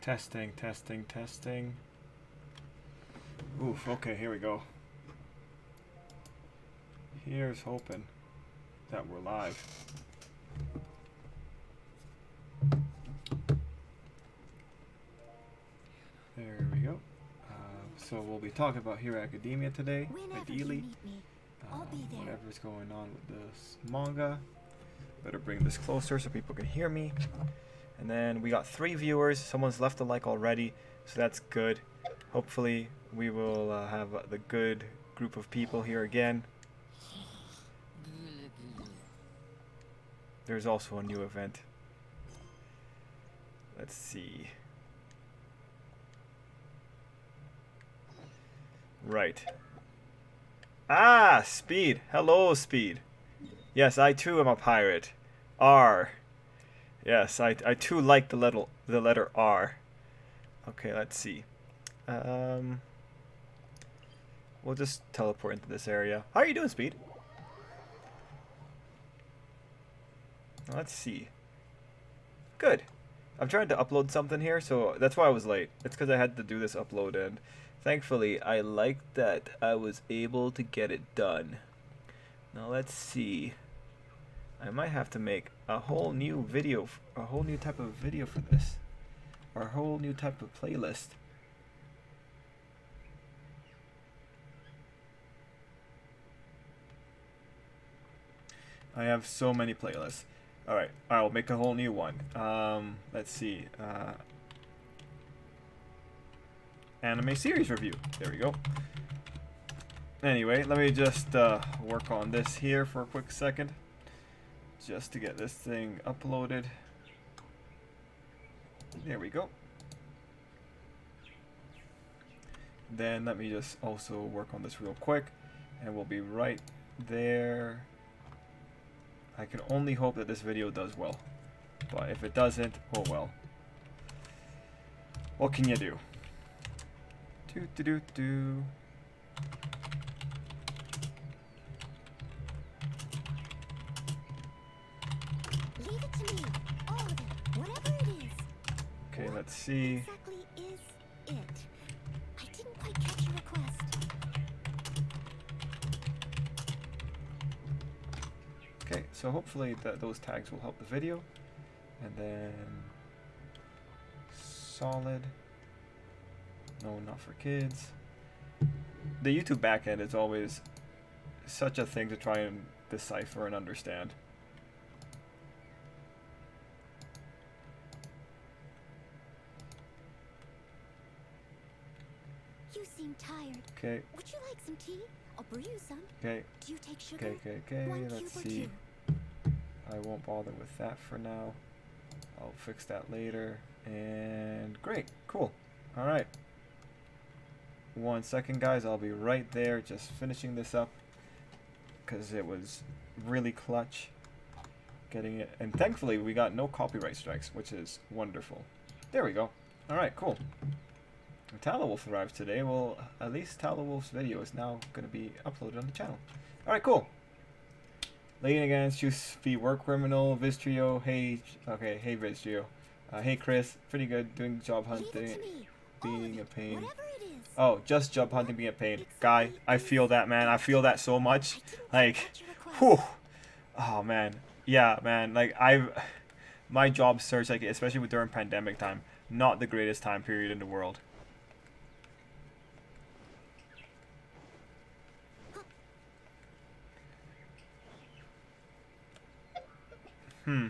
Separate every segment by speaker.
Speaker 1: Testing, testing, testing. Oof, okay, here we go. Here's hoping that we're live. There we go. So we'll be talking about Hero Academia today, ideally. Whatever's going on with this manga. Better bring this closer so people can hear me. And then we got 3 viewers. Someone's left a like already, so that's good. Hopefully we will have the good group of people here again. There's also a new event. Let's see. Right. Ah, Speed. Hello, Speed. Yes, I too am a pirate. R. Yes, I too like the letter R. Okay, let's see. We'll just teleport into this area. How are you doing, Speed? Let's see. Good. I'm trying to upload something here, so that's why I was late. It's because I had to do this upload, and thankfully I liked that I was able to get it done. Now let's see. I might have to make a whole new video, a whole new type of video for this, or a whole new type of playlist. I have so many playlists. Alright, I'll make a whole new one. Let's see. Anime series review. There we go. Anyway, let me just work on this here for a quick second. Just to get this thing uploaded. There we go. Then let me just also work on this real quick, and we'll be right there. I can only hope that this video does well, but if it doesn't, oh well. What can you do? Do.
Speaker 2: Leave it to me. All of it. Whatever it is.
Speaker 1: Okay, let's see.
Speaker 2: Exactly is it? I didn't quite catch your request.
Speaker 1: Okay, so hopefully those tags will help the video. And then solid. No, not for kids. The YouTube backend is always such a thing to try and decipher and understand.
Speaker 2: You seem tired.
Speaker 1: Okay.
Speaker 2: Would you like some tea? I'll brew you some.
Speaker 1: Okay.
Speaker 2: Do you take sugar?
Speaker 1: Okay.
Speaker 2: 1
Speaker 1: Let's
Speaker 2: cube or
Speaker 1: see.
Speaker 2: 2?
Speaker 1: I won't bother with that for now. I'll fix that later. And great. Cool. All right. 1 second, guys. I'll be right there just finishing this up because it was really clutch getting it. And thankfully, we got no copyright strikes, which is wonderful. There we go. All right, cool. Talowolf arrives today. Well, at least Talowolf's video is now going to be uploaded on the channel. All right, cool. Lane against you, Speed Work Criminal, Vistrio. Hey, okay, hey Vistrio. Hey Chris, pretty good. Doing job hunting, being a pain. Oh, just job hunting being a pain. Guy, I feel that, man. I feel that so much. Like, whew. Oh, man. Yeah, man. Like, my job search, like, especially during pandemic time, not the greatest time period in the world. They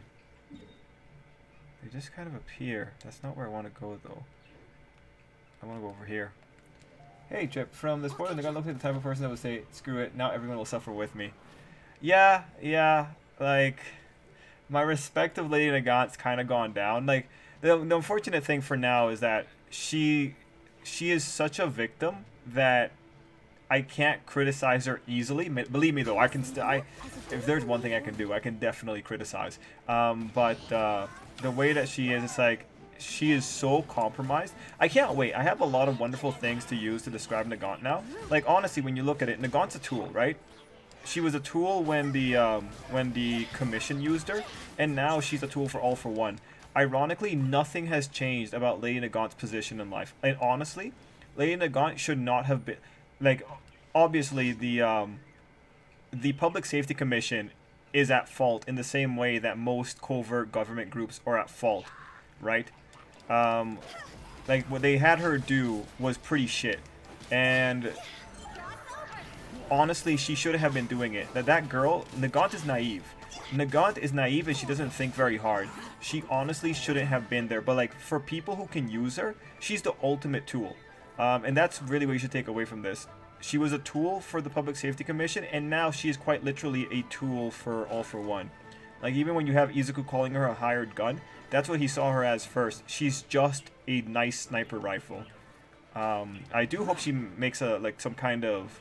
Speaker 1: just kind of appear. That's not where I want to go, though. I want to go over here. Hey, Trip, from this point, I got looking at the type of person that would say, screw it, now everyone will suffer with me. Yeah, like, my respect of Lady Nagant's kind of gone down. Like, the unfortunate thing for now is that she is such a victim that I can't criticize her easily. Believe me, though, I can if there's one thing I can do, I can definitely criticize. But the way that she is, it's like, she is so compromised. I can't wait. I have a lot of wonderful things to use to describe Nagant now. Like, honestly, when you look at it, Nagant's a tool, right? She was a tool when the commission used her, and now she's a tool for All for One. ironically, nothing has changed about Lady Nagant's position in life. And honestly, Lady Nagant should not have been, like, obviously the Public Safety Commission is at fault in the same way that most covert government groups are at fault, right? Um, like what they had her do was pretty shit, and honestly, she should have been doing it. That girl, Nagant is naive. Nagant is naive and she doesn't think very hard. She honestly shouldn't have been there. But like for people who can use her, she's the ultimate tool. And that's really what you should take away from this. She was a tool for the Public Safety Commission, and now she is quite literally a tool for All for One. Like even when you have Izuku calling her a hired gun, that's what he saw her as first. She's just a nice sniper rifle. I do hope she makes a like some kind of.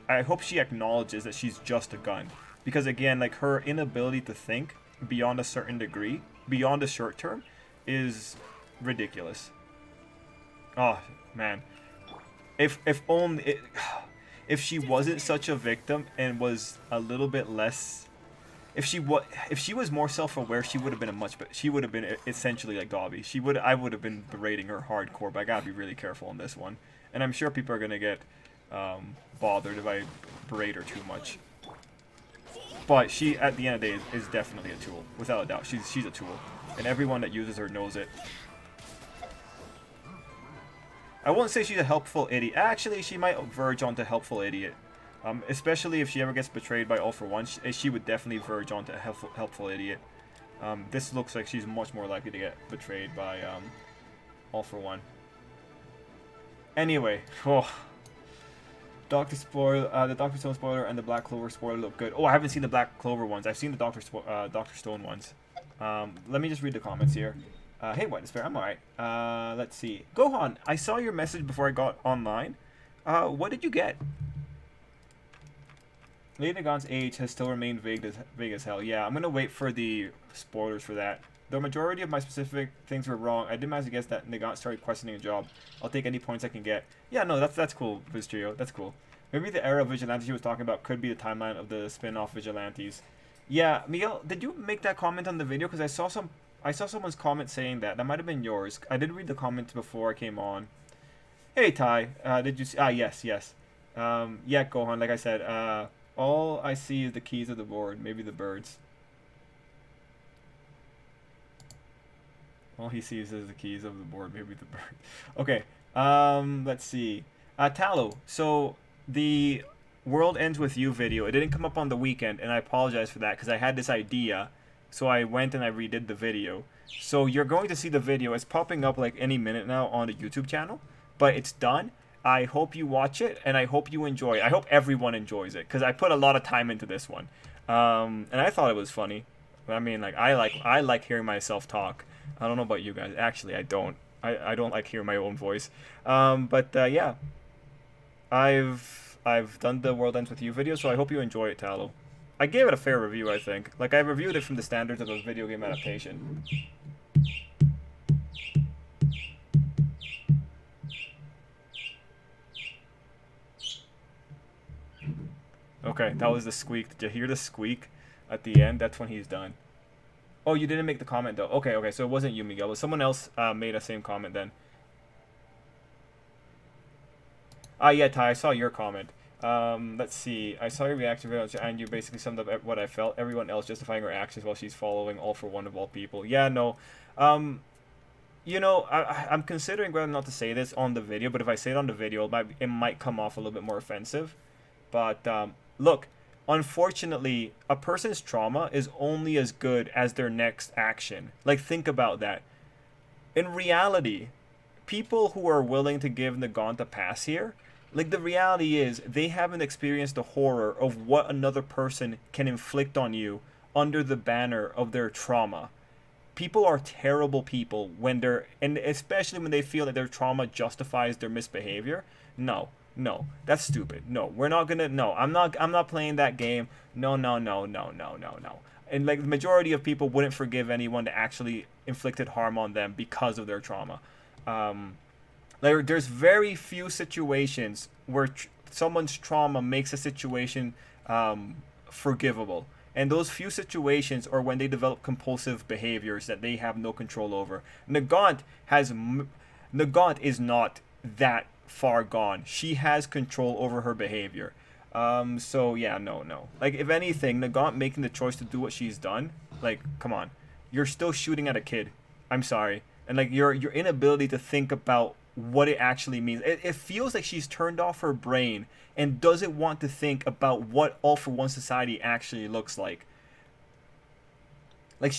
Speaker 1: I hope she acknowledges that she's just a gun, because again, like her inability to think beyond a certain degree, beyond the short term, is ridiculous. Oh man, if only if she wasn't such a victim and was a little bit less. If she was more self-aware, she would have been she would have been essentially like Dobby. I would have been berating her hardcore, but I gotta be really careful on this one. And I'm sure people are gonna get bothered if I berate her too much. But she, at the end of the day, is definitely a tool, without a doubt. She's a tool, and everyone that uses her knows it. I won't say she's a helpful idiot. Actually, she might verge onto helpful idiot. Especially if she ever gets betrayed by All for One, she would definitely verge onto helpful idiot. This looks like she's much more likely to get betrayed by All for One. Anyway, oh, the Doctor Stone spoiler and the Black Clover spoiler look good. Oh, I haven't seen the Black Clover ones. I've seen the Doctor Stone ones. Let me just read the comments here. Hey, White Despair, I'm alright. Let's see. Gohan, I saw your message before I got online. What did you get? Lady Nagant's age has still remained vague as hell. Yeah, I'm gonna wait for the spoilers for that. The majority of my specific things were wrong. I did manage to guess that Nagant started questioning a job. I'll take any points I can get. Yeah, no, that's cool, Viztrio. That's cool. Maybe the era of Vigilantes she was talking about could be the timeline of the spin-off Vigilantes. Yeah, Miguel, did you make that comment on the video? Because I saw someone's comment saying that. That might have been yours. I did read the comments before I came on. Hey, Ty. Did you see? Ah, yes. Yeah, Gohan, like I said, all I see is the keys of the board. Maybe the birds. All he sees is the keys of the board. Maybe the bird. Okay. Let's see. Tallow. So the World Ends With You video, it didn't come up on the weekend, and I apologize for that because I had this idea. So I went and I redid the video. So you're going to see the video. It's popping up like any minute now on the YouTube channel, but it's done. I hope you watch it, and I hope you enjoy it. I hope everyone enjoys it, because I put a lot of time into this one. And I thought it was funny. I mean, like I like hearing myself talk. I don't know about you guys. Actually, I don't. I don't like hearing my own voice. Yeah. I've done the World Ends With You video, so I hope you enjoy it, Tallow. I gave it a fair review, I think. Like, I reviewed it from the standards of a video game adaptation. Okay, that was the squeak. Did you hear the squeak at the end? That's when he's done. Oh, you didn't make the comment, though. Okay, so it wasn't you, Miguel. But someone else made the same comment then. Ah, yeah, Ty, I saw your comment. Let's see. I saw your reaction video, and you basically summed up what I felt. Everyone else justifying her actions while she's following All for One of all people. Yeah, no. You know, I'm considering whether or not to say this on the video, but if I say it on the video, it might come off a little bit more offensive. But, look, unfortunately, a person's trauma is only as good as their next action. Like, think about that. In reality, people who are willing to give Nagant a pass here, like, the reality is they haven't experienced the horror of what another person can inflict on you under the banner of their trauma. People are terrible people and especially when they feel that their trauma justifies their misbehavior. No, that's stupid. No, we're not gonna. No, I'm not playing that game. No. And like the majority of people wouldn't forgive anyone that actually inflicted harm on them because of their trauma. There's very few situations where someone's trauma makes a situation forgivable. And those few situations are when they develop compulsive behaviors that they have no control over. Nagant is not that far gone. She has control over her behavior. So yeah, no. Like, if anything, Nagant making the choice to do what she's done, like, come on. You're still shooting at a kid. I'm sorry. And like your inability to think about what it actually means. It feels like she's turned off her brain and doesn't want to think about what all for one society actually looks like. Like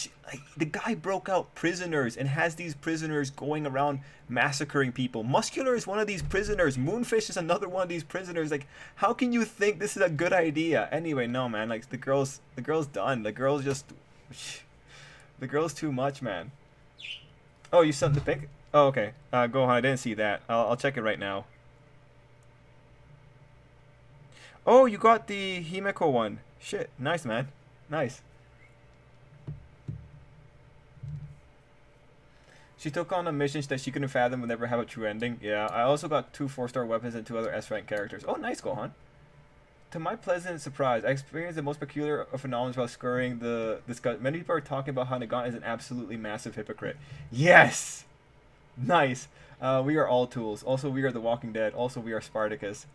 Speaker 1: the guy broke out prisoners and has these prisoners going around massacring people. Muscular is one of these prisoners. Moonfish is another one of these prisoners. Like, how can you think this is a good idea? Anyway, no, man. Like, the girl's done. The girl's too much, man. Oh, you sent the pic? Oh, okay. Go on. I didn't see that. I'll check it right now. Oh, you got the Himeko one. Shit. Nice, man. Nice. She took on a mission that she couldn't fathom would never have a true ending. Yeah, I also got 2 4-star weapons and 2 other S-rank characters. Oh, nice, Gohan. To my pleasant surprise, I experienced the most peculiar of phenomena while scurrying the discuss. Many people are talking about how Nagant is an absolutely massive hypocrite. Yes! Nice. We are all tools. Also, we are the Walking Dead. Also, we are Spartacus.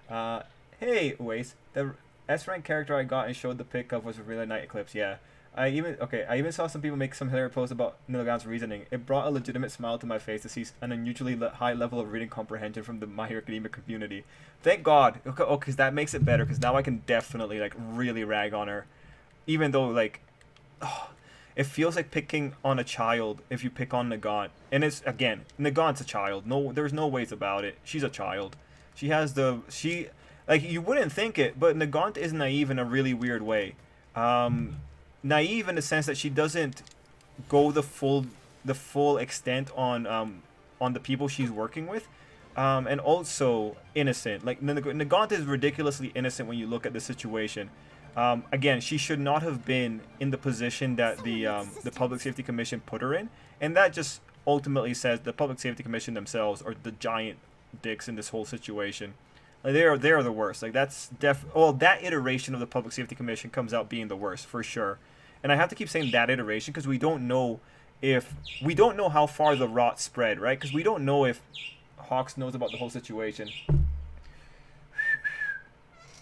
Speaker 1: Hey, Waste. The S-rank character I got and showed the pic of was a really Night Eclipse. Yeah. I even saw some people make some hilarious posts about Nagant's reasoning. It brought a legitimate smile to my face to see an unusually high level of reading comprehension from the My Hero Academia community. Thank God. Okay, because that makes it better. Because now I can definitely like really rag on her, even though like, it feels like picking on a child if you pick on Nagant. And it's again, Nagant's a child. No, there's no ways about it. She's a child. Like, you wouldn't think it, but Nagant is naive in a really weird way. Naive in the sense that she doesn't go the full extent on the people she's working with, and also innocent. Like, Nagant is ridiculously innocent when you look at the situation. Again, she should not have been in the position that the Public Safety Commission put her in, and that just ultimately says the Public Safety Commission themselves are the giant dicks in this whole situation. Like, they are the worst. Like, that's that iteration of the Public Safety Commission comes out being the worst for sure. And I have to keep saying that iteration because we don't know how far the rot spread, right? Because we don't know if Hawks knows about the whole situation.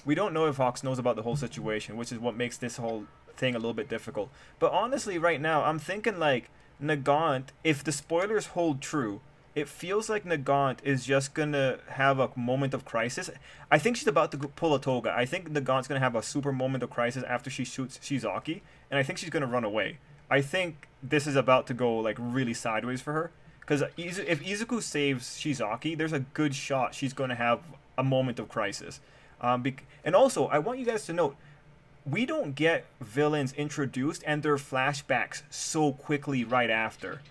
Speaker 1: We don't know if Hawks knows about the whole situation, which is what makes this whole thing a little bit difficult. But honestly, right now, I'm thinking like Nagant, if the spoilers hold true, it feels like Nagant is just gonna have a moment of crisis. I think she's about to pull a Toga. I think Nagant's gonna have a super moment of crisis after she shoots Shizaki, and I think she's gonna run away. I think this is about to go like really sideways for her, because if Izuku saves Shizaki, there's a good shot she's gonna have a moment of crisis. And also, I want you guys to note, we don't get villains introduced and their flashbacks so quickly right after.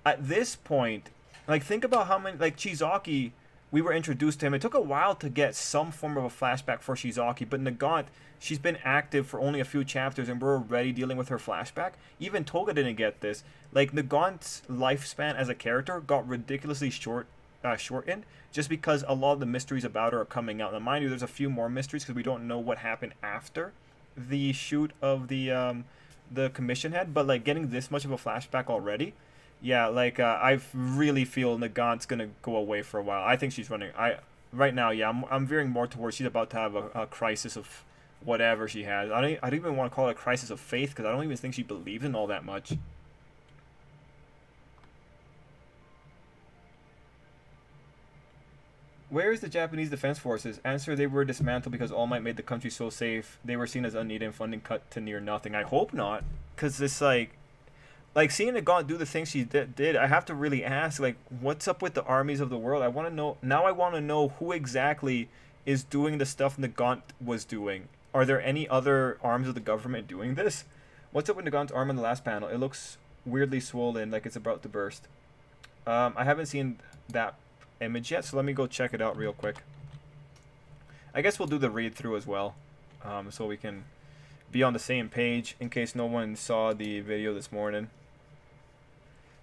Speaker 1: At this point, like, think about how many, like, Shizaki, we were introduced to him. It took a while to get some form of a flashback for Shizaki, but Nagant, she's been active for only a few chapters, and we're already dealing with her flashback. Even Toga didn't get this. Like, Nagant's lifespan as a character got ridiculously shortened, just because a lot of the mysteries about her are coming out. Now, mind you, there's a few more mysteries, because we don't know what happened after the shoot of the commission head, but, like, getting this much of a flashback already, yeah, like, I really feel Nagant's gonna go away for a while. I think she's running. Right now, yeah, I'm veering more towards she's about to have a crisis of whatever she has. I don't even want to call it a crisis of faith, because I don't even think she believes in all that much. Where is the Japanese Defense Forces? Answer: they were dismantled because All Might made the country so safe. They were seen as unneeded and funding cut to near nothing. I hope not, because it's like seeing Nagant do the things she did, I have to really ask, like, what's up with the armies of the world? I want to know, now I want to know who exactly is doing the stuff Nagant was doing. Are there any other arms of the government doing this? What's up with Nagant's arm in the last panel? It looks weirdly swollen, like it's about to burst. I haven't seen that image yet, so let me go check it out real quick. I guess we'll do the read through as well, so we can be on the same page in case no one saw the video this morning.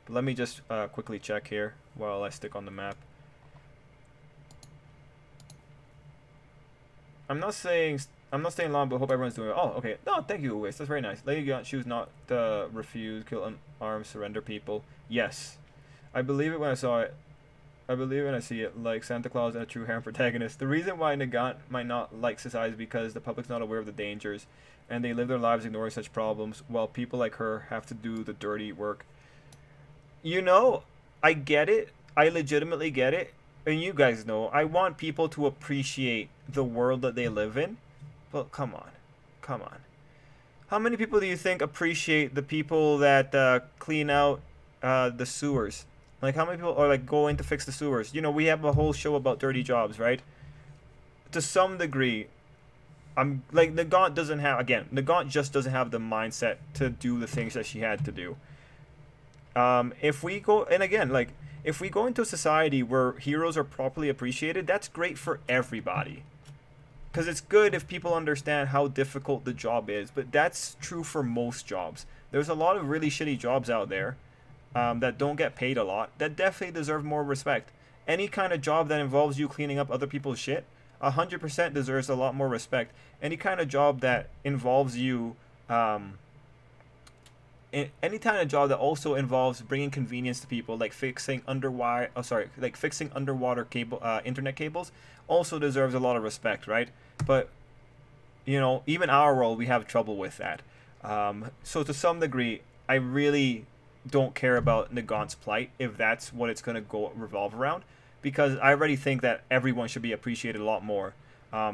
Speaker 1: But let me just quickly check here while I stick on the map. I'm not saying I'm not staying long, but hope everyone's doing well. Oh, okay. No, thank you, Uwais. That's very nice. Lady Gaunt choose not to refuse, kill, unarmed, surrender people. Yes. I believe it when I saw it. I believe it when I see it, like Santa Claus and a true harem protagonist. The reason why Nagant might not like society is because the public's not aware of the dangers, and they live their lives ignoring such problems, while people like her have to do the dirty work. You know, I get it. I legitimately get it. And you guys know, I want people to appreciate the world that they live in. But come on. Come on. How many people do you think appreciate the people that clean out the sewers? Like, how many people are like going to fix the sewers? You know, we have a whole show about dirty jobs, right? To some degree, I'm like Nagant doesn't have again. Nagant just doesn't have the mindset to do the things that she had to do. If we go and again, like if we go into a society where heroes are properly appreciated, that's great for everybody. Because it's good if people understand how difficult the job is, but that's true for most jobs. There's a lot of really shitty jobs out there that don't get paid a lot that definitely deserve more respect. Any kind of job that involves you cleaning up other people's shit, 100% deserves a lot more respect. Any kind of job that involves you, any kind of job that also involves bringing convenience to people, like fixing like fixing underwater cable, internet cables, also deserves a lot of respect, right? But you know, even our world, we have trouble with that. So to some degree, I really don't care about Nagant's plight if that's what it's gonna go revolve around, because I already think that everyone should be appreciated a lot more.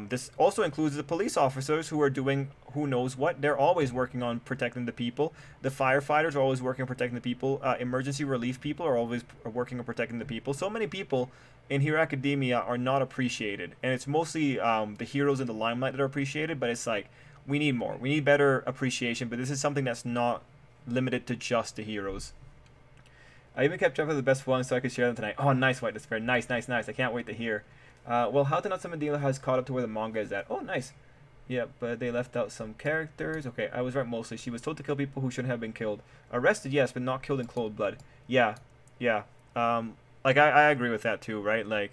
Speaker 1: This also includes the police officers who are doing who knows what. They're always working on protecting the people. The firefighters are always working on protecting the people. Emergency relief people are always working on protecting the people. So many people in Hero Academia are not appreciated. And it's mostly the heroes in the limelight that are appreciated, but it's like, we need more. We need better appreciation, but this is something that's not limited to just the heroes. I even kept track of the best ones so I could share them tonight. Oh, nice, White Despair. Nice, nice, nice. I can't wait to hear. Well, How to Not Summon Demon has caught up to where the manga is at. Oh, nice. Yeah, but they left out some characters. Okay, I was right mostly. She was told to kill people who shouldn't have been killed. Arrested, yes, but not killed in cold blood. Yeah, yeah. Like I agree with that too, right? Like,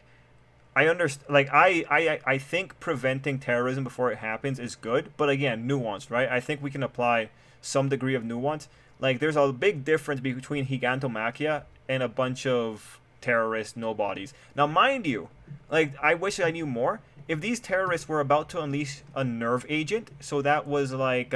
Speaker 1: I understand. Like, I think preventing terrorism before it happens is good, but again, nuanced, right? I think we can apply some degree of nuance. Like, there's a big difference between Gigantomachia and a bunch of terrorist nobodies. Now, mind you, like, I wish I knew more. If these terrorists were about to unleash a nerve agent, so that was like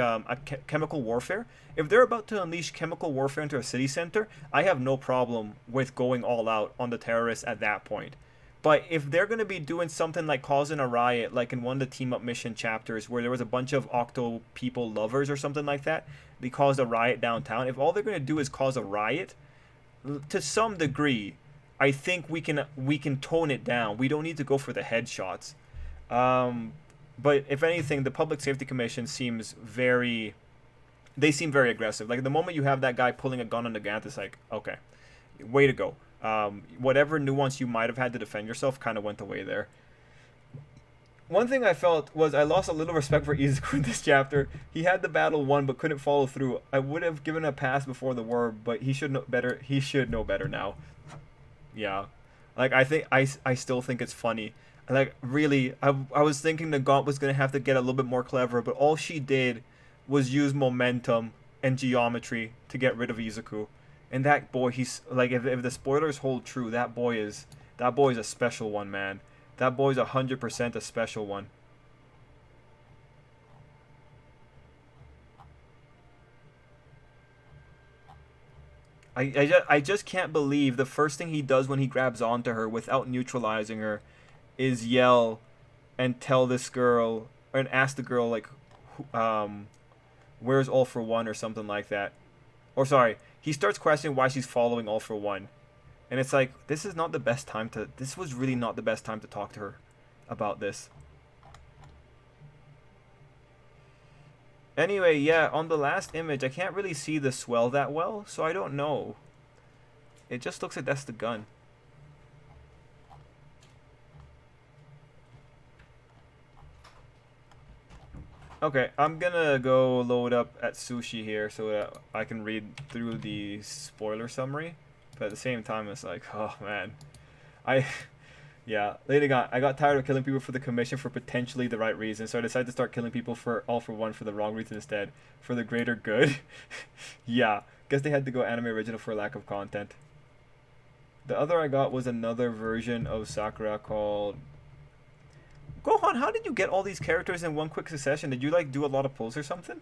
Speaker 1: chemical warfare. If they're about to unleash chemical warfare into a city center, I have no problem with going all out on the terrorists at that point. But if they're going to be doing something like causing a riot, like in one of the team up mission chapters where there was a bunch of Octo people lovers or something like that, they caused a riot downtown. If all they're going to do is cause a riot, to some degree, I think we can tone it down. We don't need to go for the headshots. But if anything, the Public Safety Commission seems very. They seem very aggressive. Like the moment you have that guy pulling a gun on the Gantt, it's like, okay, way to go. Whatever nuance you might have had to defend yourself kind of went away there. One thing I felt was I lost a little respect for Izuku in this chapter. He had the battle won but couldn't follow through. I would have given a pass before the war, but he should know better. He should know better now. Yeah, like I think I still think it's funny. Like really, I was thinking the Gaunt was gonna have to get a little bit more clever, but all she did was use momentum and geometry to get rid of Izuku. And that boy, he's like, if the spoilers hold true, that boy is a special one, man. That boy's 100% a special one. I just can't believe the first thing he does when he grabs onto her without neutralizing her is yell and tell this girl and ask the girl like, where's All for One or something like that. Or sorry, he starts questioning why she's following All for One. And it's like, this was really not the best time to talk to her about this. Anyway, yeah, on the last image, I can't really see the swell that well, so I don't know. It just looks like that's the gun. Okay, I'm gonna go load up at Sushi here so that I can read through the spoiler summary. But at the same time, it's like, oh man. Yeah, later on, I got tired of killing people for the commission for potentially the right reason, so I decided to start killing people for all for one for the wrong reason instead, for the greater good. Yeah, guess they had to go anime original for lack of content. The other I got was another version of Sakura called Gohan. How did you get all these characters in one quick succession? Did you like do a lot of pulls or something?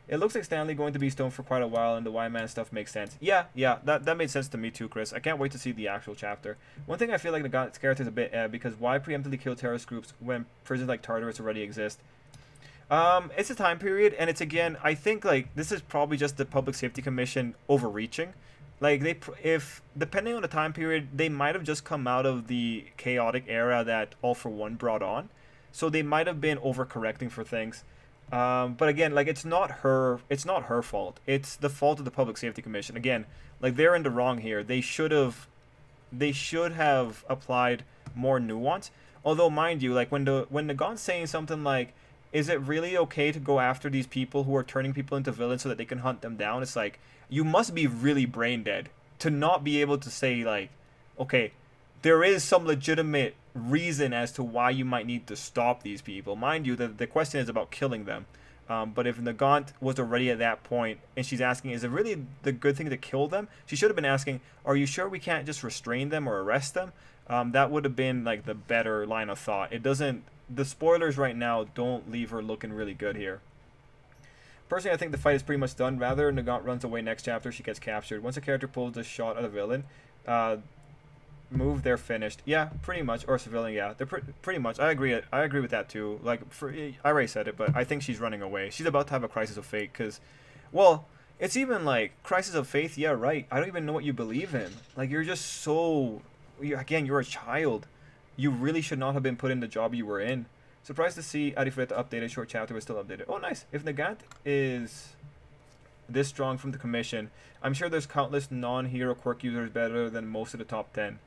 Speaker 1: It looks like Stanley going to be stoned for quite a while, and the Y-Man stuff makes sense. Yeah, that made sense to me too, Chris. I can't wait to see the actual chapter. One thing I feel like the God's character is a bit because why preemptively kill terrorist groups when prisons like Tartarus already exist? It's a time period, and it's again, I think like this is probably just the Public Safety Commission overreaching. Like if depending on the time period, they might have just come out of the chaotic era that All for One brought on, so they might have been overcorrecting for things. But again, like it's not her fault. It's the fault of the Public Safety Commission. Again, like they're in the wrong here. They should have applied more nuance. Although, mind you, like when the Gon's saying something like, "Is it really okay to go after these people who are turning people into villains so that they can hunt them down?" It's like you must be really brain dead to not be able to say like, okay, there is some legitimate reason as to why you might need to stop these people. Mind you, the question is about killing them. But if Nagant was already at that point and she's asking, is it really the good thing to kill them? She should have been asking, are you sure we can't just restrain them or arrest them? That would have been like the better line of thought. It doesn't. The spoilers right now don't leave her looking really good here. Personally, I think the fight is pretty much done. Rather, Nagant runs away next chapter. She gets captured. Once a character pulls a shot at a villain, move, they're finished. Yeah, pretty much. Or civilian, yeah, they're pretty much. I agree with that too. Like, I already said it, but I think she's running away. She's about to have a crisis of faith because, well, it's even like crisis of faith. Yeah, right. I don't even know what you believe in. Like, you're just so. Again, you're a child. You really should not have been put in the job you were in. Surprised to see Arifureta updated. Short chapter was still updated. Oh, nice. If Nagant is this strong from the commission, I'm sure there's countless non-hero quirk users better than most of the top 10.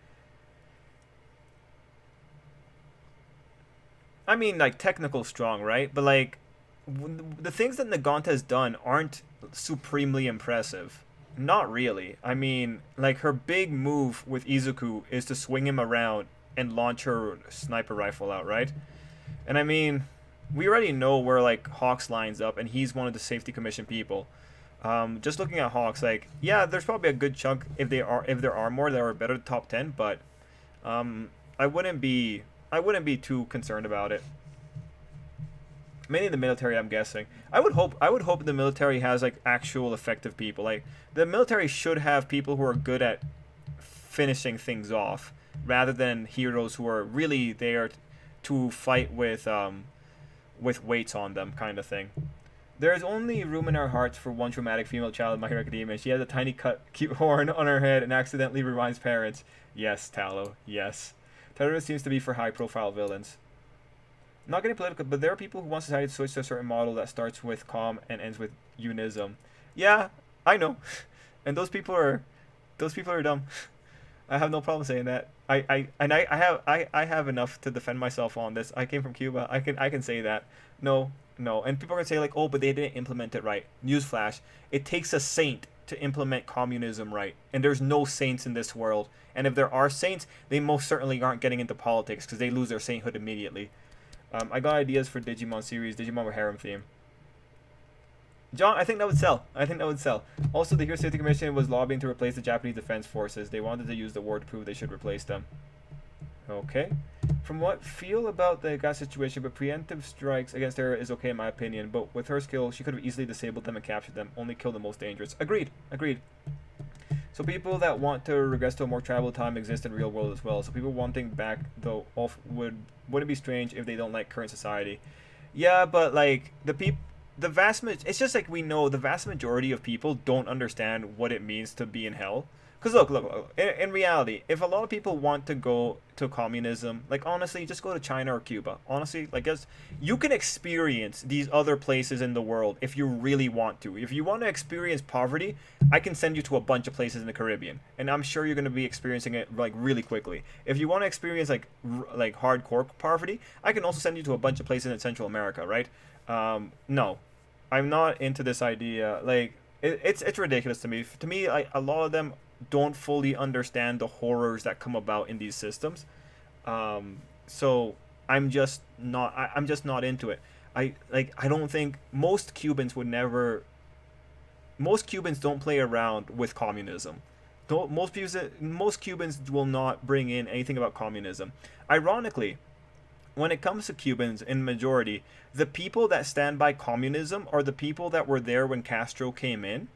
Speaker 1: I mean, like, technical strong, right? But, like, the things that Nagant has done aren't supremely impressive. Not really. I mean, like, her big move with Izuku is to swing him around and launch her sniper rifle out, right? And I mean, we already know where, like, Hawks lines up, and he's one of the Safety Commission people. Just looking at Hawks, like, yeah, there's probably a good chunk if there are more that are better than top 10, but I wouldn't be too concerned about it. Mainly the military, I'm guessing. I would hope the military has like actual effective people. Like the military should have people who are good at finishing things off, rather than heroes who are really there to fight with weights on them, kind of thing. There is only room in our hearts for one traumatic female child in My Hero Academia. She has a tiny cute horn on her head and accidentally reminds parents. Yes, Tallow. Yes. Terrorist seems to be for high-profile villains. Not getting political, but there are people who want society to switch to a certain model that starts with calm and ends with unism. Yeah, I know, and those people are dumb. I have no problem saying that. I have enough to defend myself on this. I came from Cuba. I can say that. No, and people are gonna say like, oh, but they didn't implement it right. Newsflash: it takes a saint to implement communism right, and there's no saints in this world. And if there are saints, they most certainly aren't getting into politics because they lose their sainthood immediately. I got ideas for Digimon series, Digimon with harem theme. John, I think that would sell. Also, the Hero Safety Commission was lobbying to replace the Japanese Defense Forces. They wanted to use the war to prove they should replace them. Okay. From what feel about the gas situation, but preemptive strikes against her is okay in my opinion. But with her skill, she could have easily disabled them and captured them. Only kill the most dangerous. Agreed. So people that want to regress to a more travel time exist in real world as well. So people wanting back though wouldn't be strange if they don't like current society. Yeah, but like it's just like we know the vast majority of people don't understand what it means to be in hell. Because look, in reality, if a lot of people want to go to communism, like honestly, just go to China or Cuba. Honestly, like you can experience these other places in the world if you really want to. If you want to experience poverty, I can send you to a bunch of places in the Caribbean, and I'm sure you're going to be experiencing it like really quickly. If you want to experience like hardcore poverty, I can also send you to a bunch of places in Central America, right? No, I'm not into this idea. Like it's ridiculous to me. To me, a lot of them don't fully understand the horrors that come about in these systems. So I'm just not into it. I don't think most Cubans don't play around with communism. Don't, most Cubans will not bring in anything about communism. Ironically, when it comes to Cubans in majority, the people that stand by communism are the people that were there when Castro came in,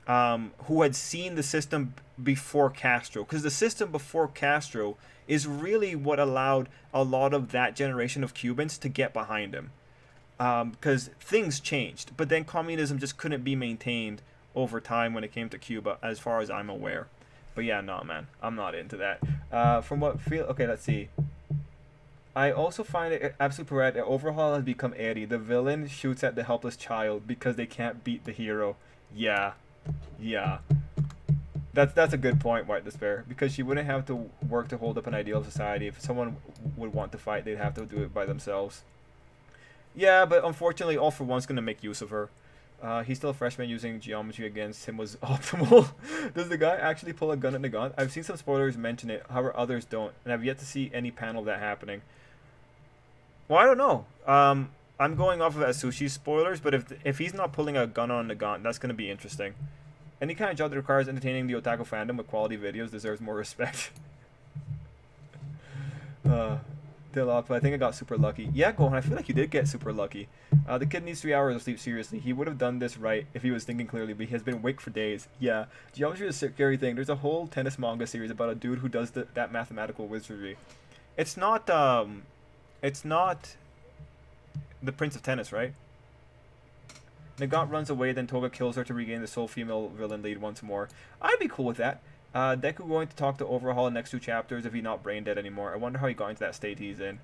Speaker 1: who had seen the system before Castro. Because the system before Castro is really what allowed a lot of that generation of Cubans to get behind him. Because things changed, but then communism just couldn't be maintained over time when it came to Cuba, as far as I'm aware. But yeah, no, man, I'm not into that. From what feel okay, let's see. I also find it absolutely correct that Overhaul has become Eddie. The villain shoots at the helpless child because they can't beat the hero. Yeah, yeah. That's a good point, White Despair, because she wouldn't have to work to hold up an ideal of society. If someone would want to fight, they'd have to do it by themselves. Yeah, but unfortunately, All for One's gonna make use of her. He's still a freshman. Using geometry against him was optimal. Does the guy actually pull a gun at the gun? I've seen some spoilers mention it, however others don't, and I've yet to see any panel of that happening. Well, I don't know. I'm going off of Atsushi's spoilers, but if he's not pulling a gun on the gun, that's gonna be interesting. Any kind of job that requires entertaining the otaku fandom with quality videos deserves more respect. But I think I got super lucky. Yeah, Gohan, I feel like you did get super lucky. The kid needs 3 hours of sleep, seriously. He would have done this right if he was thinking clearly, but he has been awake for days. Yeah, geometry is a scary thing. There's a whole tennis manga series about a dude who does that mathematical wizardry. It's not the Prince of Tennis, right? Nagant runs away, then Toga kills her to regain the sole female villain lead once more. I'd be cool with that. Deku going to talk to Overhaul in the next 2 chapters if he's not brain dead anymore. I wonder how he got into that state he's in.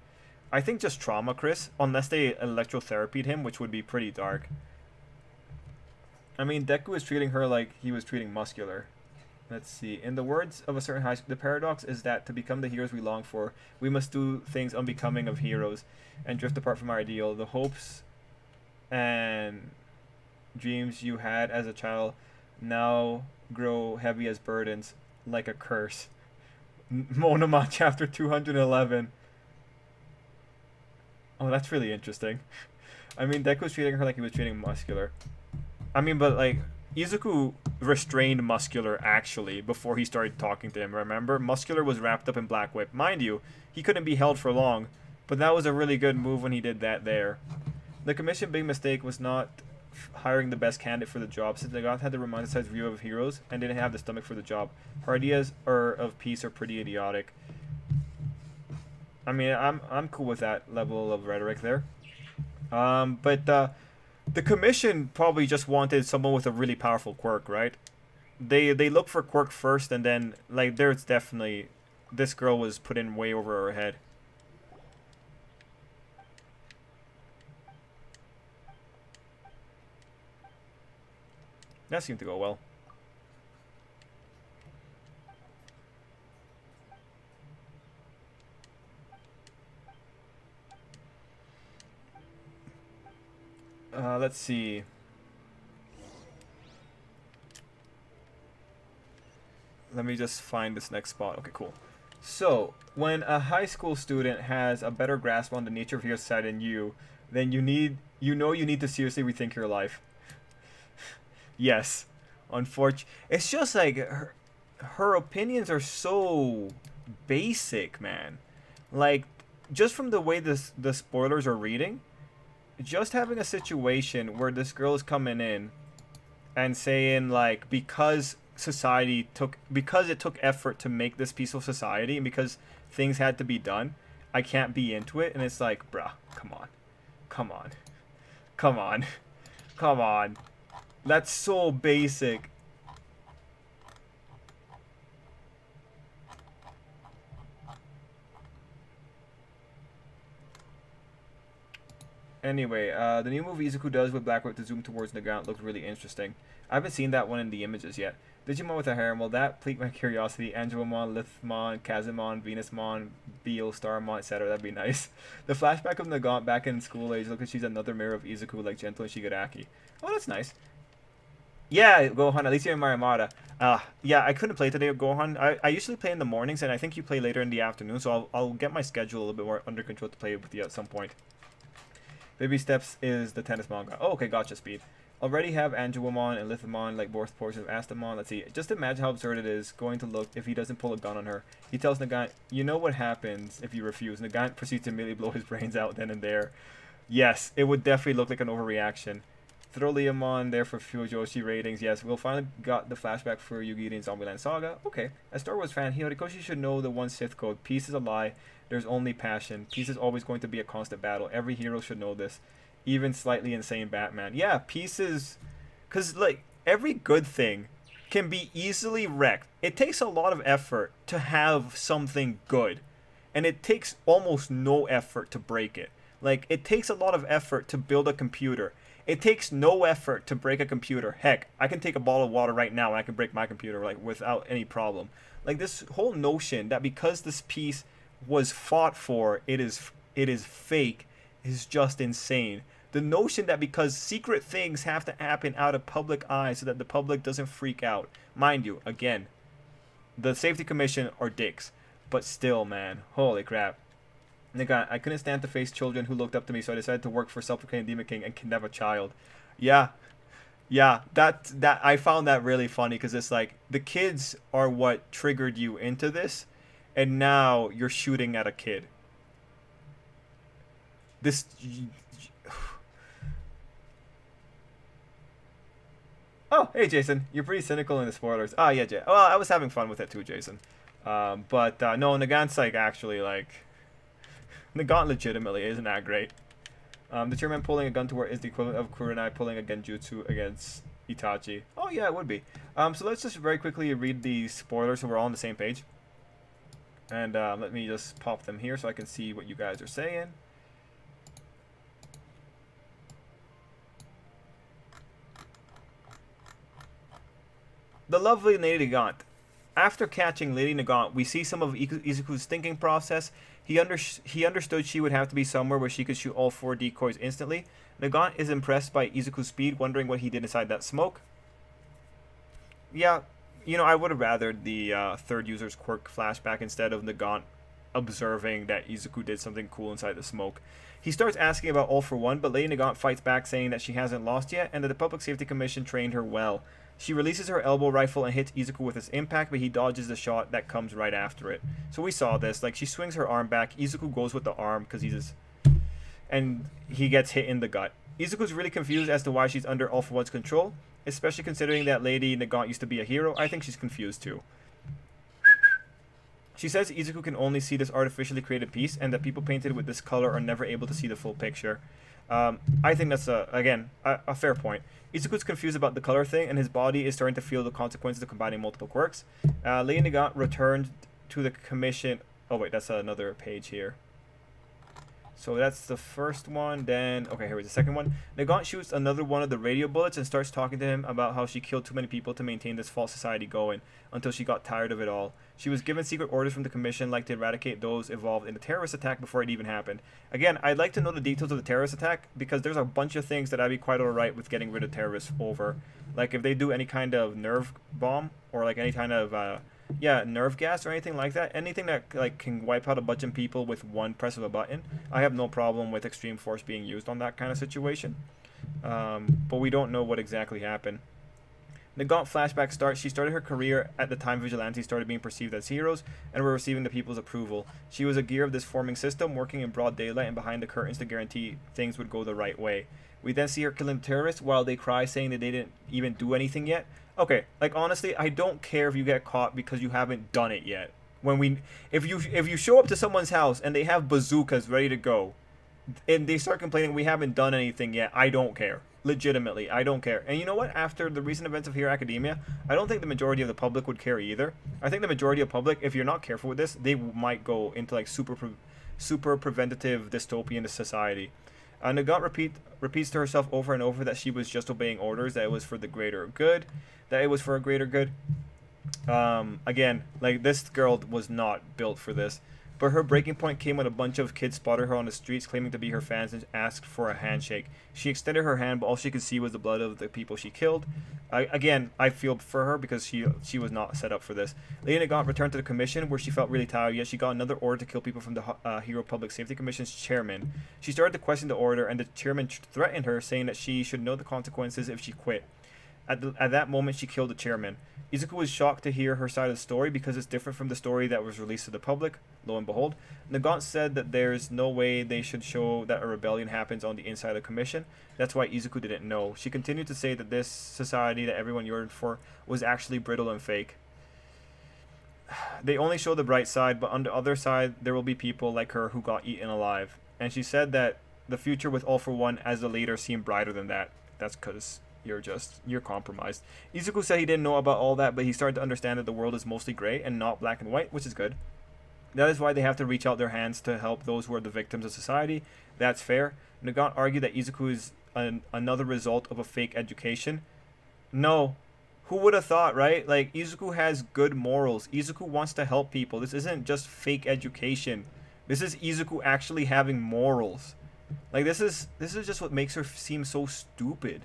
Speaker 1: I think just trauma, Chris, unless they electrotherapied him, which would be pretty dark. I mean, Deku is treating her like he was treating Muscular. Let's see. In the words of a certain high school, the paradox is that to become the heroes we long for, we must do things unbecoming of heroes and drift apart from our ideal. The hopes and dreams you had as a child now grow heavy as burdens, like a curse. Monoma chapter 211. Oh, that's really interesting. I mean, Deku's treating her like he was treating Muscular. I mean, but like, Izuku restrained Muscular actually before he started talking to him, remember? Muscular was wrapped up in Black Whip. Mind you, he couldn't be held for long, but that was a really good move when he did that there. The commission big mistake was not hiring the best candidate for the job, since Nagath had the romanticized view of heroes and didn't have the stomach for the job. Her ideas of peace are pretty idiotic. I mean, I'm cool with that level of rhetoric there. But the commission probably just wanted someone with a really powerful quirk, right? They look for quirk first, and then like there's definitely this girl was put in way over her head. That seemed to go well. Let's see. Let me just find this next spot. Okay, cool. So, when a high school student has a better grasp on the nature of your society than you, then you need to seriously rethink your life. Yes, unfortunately, it's just like her opinions are so basic, man. Like, just from the way the spoilers are reading, just having a situation where this girl is coming in and saying like because it took effort to make this peaceful society and because things had to be done, I can't be into it. And it's like, bruh, come on, come on, come on, come on. That's so basic. Anyway, the new movie Izuku does with Black Whip to zoom towards the ground looked really interesting. I haven't seen that one in the images yet. Digimon with a harem, well that piqued my curiosity. Angelomon, Lithmon, Kazumon, Venusmon, Beal, Starmon, etc. That'd be nice. The flashback of Nagant back in school age, look like she's another mirror of Izuku like Gentle and Shigaraki. Oh, that's nice. Yeah, Gohan, at least you're in Marimata. Yeah, I couldn't play today, Gohan. I usually play in the mornings, and I think you play later in the afternoon, so I'll get my schedule a little bit more under control to play with you at some point. Baby Steps is the tennis manga. Oh, okay, gotcha, Speed. Already have Angelomon and Lithomon like both portions of Astamon. Let's see. Just imagine how absurd it is going to look if he doesn't pull a gun on her. He tells Nagant, you know what happens if you refuse. Nagant proceeds to immediately blow his brains out then and there. Yes, it would definitely look like an overreaction. Throw Leomon there for Fujoshi ratings. Yes, we'll finally got the flashback for Yu-Gi and Zombieland Saga. Okay. As Star Wars fan, Horikoshi should know the one Sith code. Peace is a lie. There's only passion. Peace is always going to be a constant battle. Every hero should know this. Even slightly insane Batman. Yeah, peace is... Because, like, every good thing can be easily wrecked. It takes a lot of effort to have something good. And it takes almost no effort to break it. Like, it takes a lot of effort to build a computer. It takes no effort to break a computer. Heck, I can take a bottle of water right now and I can break my computer like without any problem. Like this whole notion that because this piece was fought for, it is fake is just insane. The notion that because secret things have to happen out of public eye so that the public doesn't freak out. Mind you, again, the Safety Commission are dicks. But still, man, holy crap. Nigga, I couldn't stand to face children who looked up to me, so I decided to work for self-proclaimed Demon King and kidnap a child. Yeah, that I found that really funny because it's like the kids are what triggered you into this, and now you're shooting at a kid. This. Oh, hey Jason, you're pretty cynical in the spoilers. Ah, yeah, Jay. Well, I was having fun with it too, Jason. But no, Nagant's like actually like. Nagant legitimately isn't that great. The chairman pulling a gun to where is the equivalent of Kurenai pulling a genjutsu against Itachi. Oh yeah, it would be. So let's just very quickly read the spoilers so we're all on the same page. And let me just pop them here so I can see what you guys are saying. The lovely Lady Nagant. After catching Lady Nagant, we see some of Izuku's thinking process. He understood she would have to be somewhere where she could shoot all 4 decoys instantly. Nagant is impressed by Izuku's speed, wondering what he did inside that smoke. Yeah, you know, I would have rathered the third user's quirk flashback instead of Nagant observing that Izuku did something cool inside the smoke. He starts asking about All for One, but Lady Nagant fights back saying that she hasn't lost yet and that the Public Safety Commission trained her well. She releases her elbow rifle and hits Izuku with its impact, but he dodges the shot that comes right after it. So we saw this. Like, she swings her arm back. Izuku goes with the arm because and he gets hit in the gut. Izuku's really confused as to why she's under All for One's control, especially considering that Lady Nagant used to be a hero. I think she's confused too. She says Izuku can only see this artificially created piece and that people painted with this color are never able to see the full picture. I think that's, again, a fair point. Izuku's confused about the color thing, and his body is starting to feel the consequences of combining multiple quirks. Lady Nagant returned to the commission. Oh, wait, that's another page here. So that's the first one. Then, okay, here was the second one. Nagant shoots another one of the radio bullets and starts talking to him about how she killed too many people to maintain this false society going until she got tired of it all. She was given secret orders from the commission like to eradicate those involved in the terrorist attack before it even happened. Again, I'd like to know the details of the terrorist attack because there's a bunch of things that I'd be quite alright with getting rid of terrorists over. Like if they do any kind of nerve bomb or like any kind of nerve gas or anything like that. Anything that like can wipe out a bunch of people with one press of a button. I have no problem with extreme force being used on that kind of situation. But we don't know what exactly happened. Nagant flashback starts. She started her career at the time vigilantes started being perceived as heroes and were receiving the people's approval. She was a gear of this forming system, working in broad daylight and behind the curtains to guarantee things would go the right way. We then see her killing terrorists while they cry saying that they didn't even do anything yet. Okay, like honestly, I don't care if you get caught because you haven't done it yet. If you show up to someone's house and they have bazookas ready to go, and they start complaining we haven't done anything yet, I don't care. Legitimately, I don't care. And you know what? After the recent events of Hero Academia, I don't think the majority of the public would care either. I think the majority of public, if you're not careful with this, they might go into like super preventative dystopian society. Nagant repeats to herself over and over that she was just obeying orders, that it was for the greater good, that it was for a greater good. Again, like this girl was not built for this. But her breaking point came when a bunch of kids spotted her on the streets claiming to be her fans and asked for a handshake. She extended her hand, but all she could see was the blood of the people she killed. Again, I feel for her because she was not set up for this. Lady Nagant returned to the commission where she felt really tired, yet she got another order to kill people from the Hero Public Safety Commission's chairman. She started to question the order, and the chairman threatened her, saying that she should know the consequences if she quit. At that moment, she killed the chairman. Izuku was shocked to hear her side of the story because it's different from the story that was released to the public. Lo and behold, Nagant said that there's no way they should show that a rebellion happens on the inside of the commission. That's why Izuku didn't know. She continued to say that this society that everyone yearned for was actually brittle and fake. They only show the bright side, but on the other side, there will be people like her who got eaten alive. And she said that the future with All For One as the leader seemed brighter than that. That's because you're compromised. Izuku said he didn't know about all that, but he started to understand that the world is mostly gray and not black and white, which is good. That is why they have to reach out their hands to help those who are the victims of society. That's fair. Nagant argued that Izuku is another result of a fake education. No. Who would have thought, right? Like, Izuku has good morals. Izuku wants to help people. This isn't just fake education. This is Izuku actually having morals. Like, this is just what makes her seem so stupid.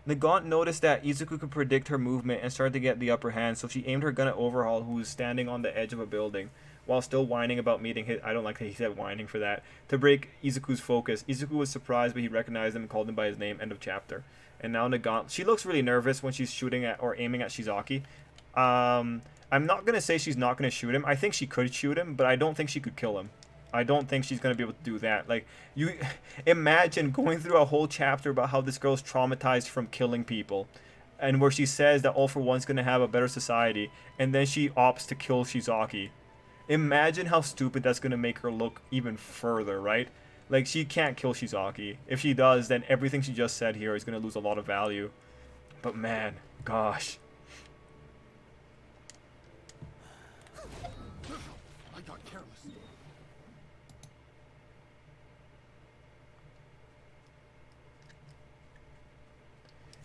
Speaker 1: Nagant noticed that Izuku could predict her movement and started to get the upper hand, so she aimed her gun at Overhaul, who was standing on the edge of a building, while still whining about meeting his... I don't like that he said whining for that. To break Izuku's focus. Izuku was surprised, but he recognized him and called him by his name. End of chapter. And now Nagant... She looks really nervous when she's shooting at or aiming at Shizaki. I'm not going to say she's not going to shoot him. I think she could shoot him, but I don't think she could kill him. I don't think she's going to be able to do that. Like, you imagine going through a whole chapter about how this girl's traumatized from killing people, and where she says that All For One's going to have a better society, and then she opts to kill Shizaki. Imagine how stupid that's going to make her look even further, right? Like, she can't kill Shizaki. If she does, then everything she just said here is going to lose a lot of value. But man, gosh.
Speaker 3: I got careless.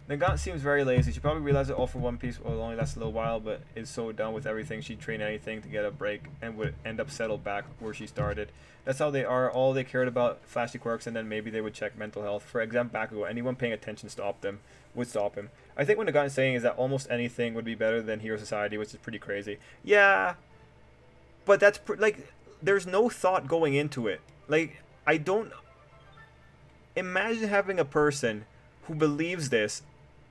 Speaker 1: Nagant seems very lazy. She probably realized that All For One piece will only last a little while, but is so done with everything she'd train anything to get a break and would end up settled back where she started. That's how they are. All they cared about flashy quirks, and then maybe they would check mental health. For example, Bakugo, anyone paying attention would stop him. I think what Nagant is saying is that almost anything would be better than Hero Society, which is pretty crazy. Yeah, but that's like, there's no thought going into it. Like, I don't imagine having a person who believes this,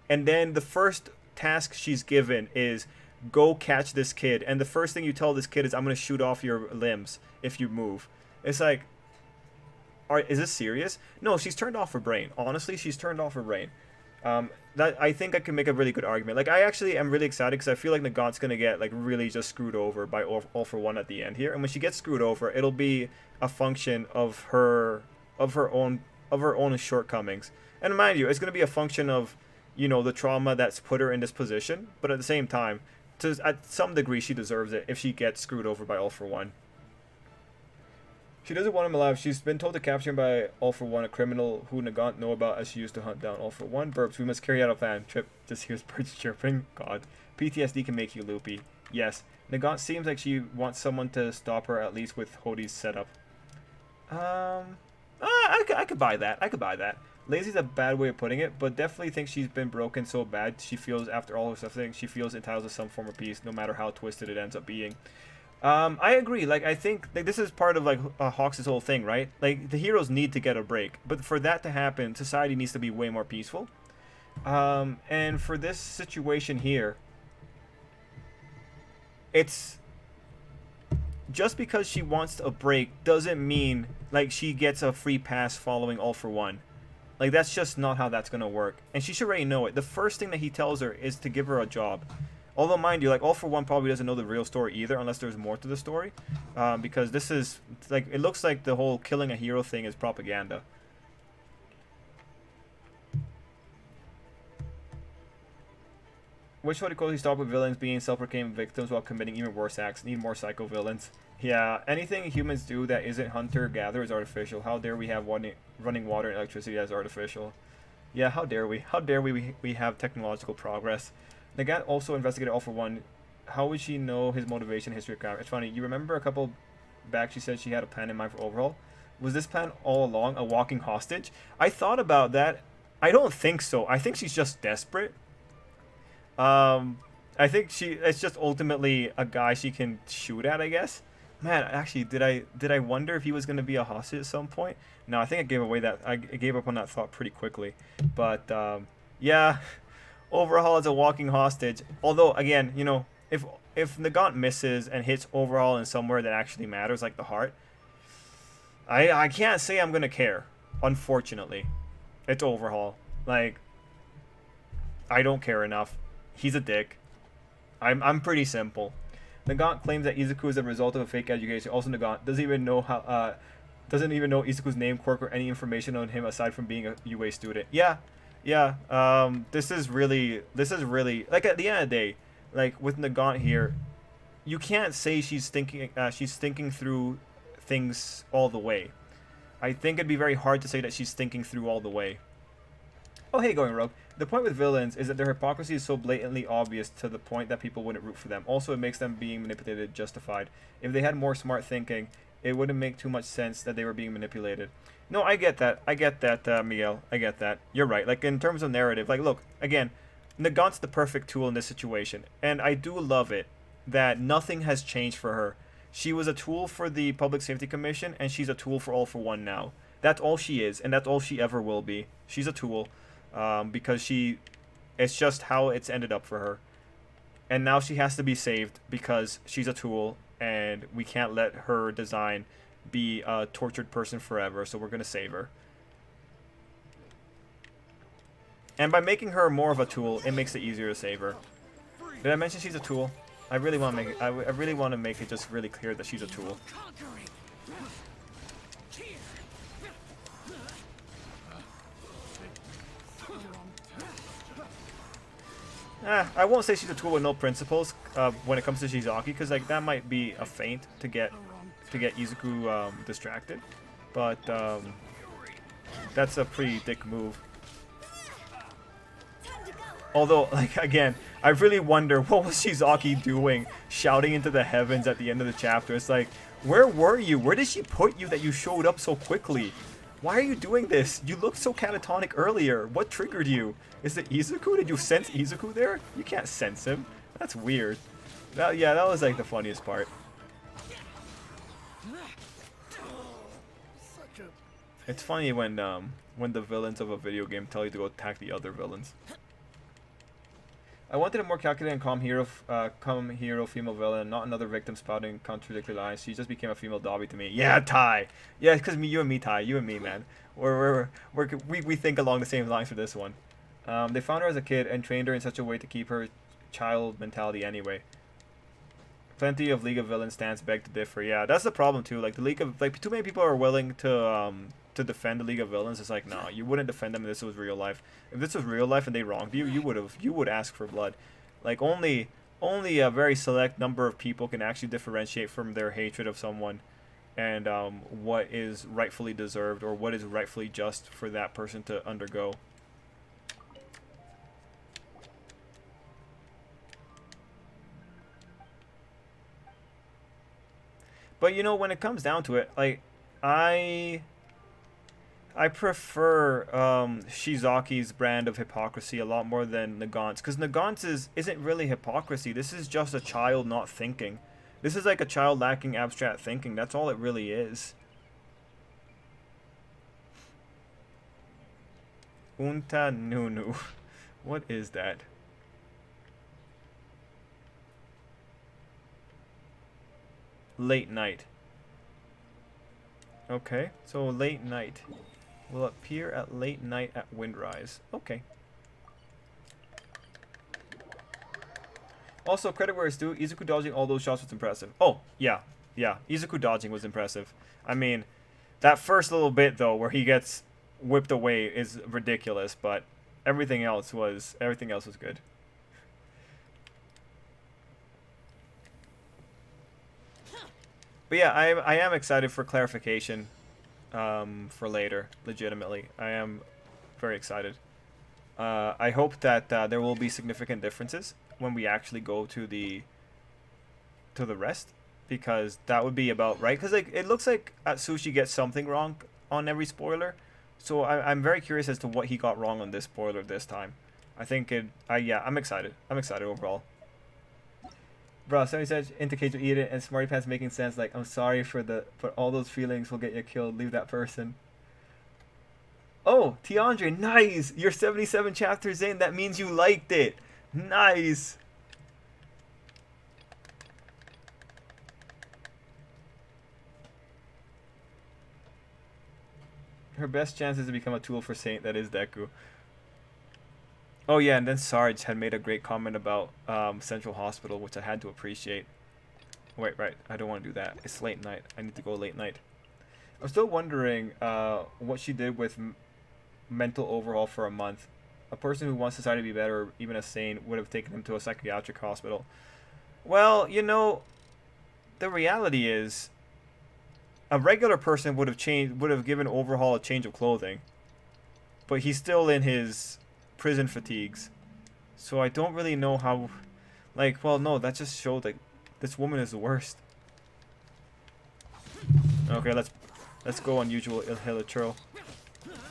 Speaker 1: and then the first task she's given is go catch this kid, and the first thing you tell this kid is, I'm going to shoot off your limbs if you move. It's like, is this serious? No, she's turned off her brain. Honestly, she's turned off her brain. That I think I can make a really good argument. Like, I actually am really excited because I feel like Nagant's going to get like really just screwed over by All For One at the end here, and when she gets screwed over, it'll be a function of her own shortcomings. And mind you, it's going to be a function of, you know, the trauma that's put her in this position, but at the same time, at some degree, she deserves it if she gets screwed over by All For One. She doesn't want him alive. She's been told to capture him by All For One, a criminal who Nagant know about as she used to hunt down All For One. Burps, we must carry out a plan. Trip just hears birds chirping. God. PTSD can make you loopy. Yes. Nagant seems like she wants someone to stop her, at least with Hodi's setup. I could buy that. I could buy that. Lazy's a bad way of putting it, but definitely think she's been broken so bad she feels, after all her suffering, she feels entitled to some form of peace, no matter how twisted it ends up being. I agree. Like, I think like, this is part of like Hawks' whole thing, right? Like, the heroes need to get a break, but for that to happen, society needs to be way more peaceful. And for this situation here, it's just because she wants a break doesn't mean like she gets a free pass following All For One. Like, that's just not how that's gonna work, and she should already know it. The first thing that he tells her is to give her a job. Although, mind you, like, All For One probably doesn't know the real story either, unless there's more to the story. Because this is, like, it looks like the whole killing a hero thing is propaganda. Which would closely stop with villains being self-proclaimed victims while committing even worse acts? Need more psycho villains. Yeah, anything humans do that isn't hunter-gatherer is artificial. How dare we have running water and electricity as artificial? Yeah, how dare we? How dare we have technological progress? Nagant also investigated All For One. How would she know his motivation, history, crime? It's funny. You remember a couple back, she said she had a plan in mind for overhaul. Was this plan all along a walking hostage? I thought about that. I don't think so. I think she's just desperate. I think it's just ultimately a guy she can shoot at, I guess. Man, actually, did I wonder if he was gonna be a hostage at some point? No, I think I gave up on that thought pretty quickly. But yeah, overhaul as a walking hostage. Although again, you know, if Nagant misses and hits overhaul in somewhere that actually matters, like the heart, I can't say I'm gonna care. Unfortunately, it's overhaul. Like, I don't care enough. He's a dick. I'm pretty simple. Nagant claims that Izuku is a result of a fake education. Also, Nagant doesn't even know Izuku's name, quirk, or any information on him aside from being a UA student. Yeah. This is really like, at the end of the day, like with Nagant here, you can't say she's thinking through things all the way. I think it'd be very hard to say that she's thinking through all the way. Oh, hey, Going Rogue. The point with villains is that their hypocrisy is so blatantly obvious to the point that people wouldn't root for them. Also, it makes them being manipulated justified. If they had more smart thinking, it wouldn't make too much sense that they were being manipulated. No, I get that. Miguel. I get that. You're right. Like, in terms of narrative, like, look, again, Nagant's the perfect tool in this situation. And I do love it that nothing has changed for her. She was a tool for the Public Safety Commission, and she's a tool for All for One now. That's all she is, and that's all she ever will be. She's a tool. Because it's just how it's ended up for her. And now she has to be saved because she's a tool, and we can't let her design be a tortured person forever, so we're going to save her. And by making her more of a tool, it makes it easier to save her. Did I mention she's a tool? I really want to make it, I really want to make it just really clear that she's a tool. I won't say she's a tool with no principles when it comes to Shizaki, because like that might be a feint to get Izuku distracted, but that's a pretty dick move. Although, like, again, I really wonder what was Shizaki doing, shouting into the heavens at the end of the chapter. It's like, where were you? Where did she put you that you showed up so quickly? Why are you doing this? You looked so catatonic earlier. What triggered you? Is it Izuku? Did you sense Izuku there? You can't sense him. That's weird. Yeah, that was like the funniest part. It's funny when the villains of a video game tell you to go attack the other villains. I wanted a more calculated and calm hero female villain, not another victim spouting contradictory lines. She just became a female Dobby to me. Yeah, Ty. Yeah, because you and me, Ty. You and me, man. We think along the same lines for this one. They found her as a kid and trained her in such a way to keep her child mentality anyway. Plenty of League of Villains stands beg to differ. Yeah, that's the problem too. Like too many people are willing to defend the League of Villains. It's like, no, you wouldn't defend them if this was real life. If this was real life and they wronged you, you would ask for blood. Like only a very select number of people can actually differentiate from their hatred of someone and what is rightfully deserved or what is rightfully just for that person to undergo. But you know, when it comes down to it, like I prefer Shizaki's brand of hypocrisy a lot more than Nagant's, because Nagant's isn't really hypocrisy. This is just a child not thinking. This is like a child lacking abstract thinking. That's all it really is. Unta Nunu. What is that? Late night. Okay, so late night. Will appear at late night at Windrise. Okay. Also, credit where it's due, Izuku dodging all those shots was impressive. Oh, yeah. Izuku dodging was impressive. I mean, that first little bit though, where he gets whipped away, is ridiculous. But everything else was good. But yeah, I am excited for clarification for later. Legitimately, I am very excited. I hope that there will be significant differences when we actually go to the rest, because that would be about right. Because like it looks like Atsushi gets something wrong on every spoiler, so I'm very curious as to what he got wrong on this spoiler this time. I think it. Yeah, I'm excited. I'm excited overall. Bro, somebody said indicate to eat it, and Smarty Pants making sense. Like, I'm sorry for all those feelings will get you killed. Leave that person. Oh, Tiandre, nice! You're 77 chapters in. That means you liked it. Nice. Her best chance is to become a tool for Saint. That is Deku. Oh yeah, and then Sarge had made a great comment about Central Hospital, which I had to appreciate. Wait, right. I don't want to do that. It's late night. I need to go late night. I'm still wondering what she did with mental overhaul for a month. A person who wants society to be better, or even a sane, would have taken him to a psychiatric hospital. Well, you know, the reality is, a regular person would have given overhaul a change of clothing, but he's still in his prison fatigues, so I don't really know how. Like, well, no, that just showed like this woman is the worst. Okay, let's go unusual Ilhilichurl.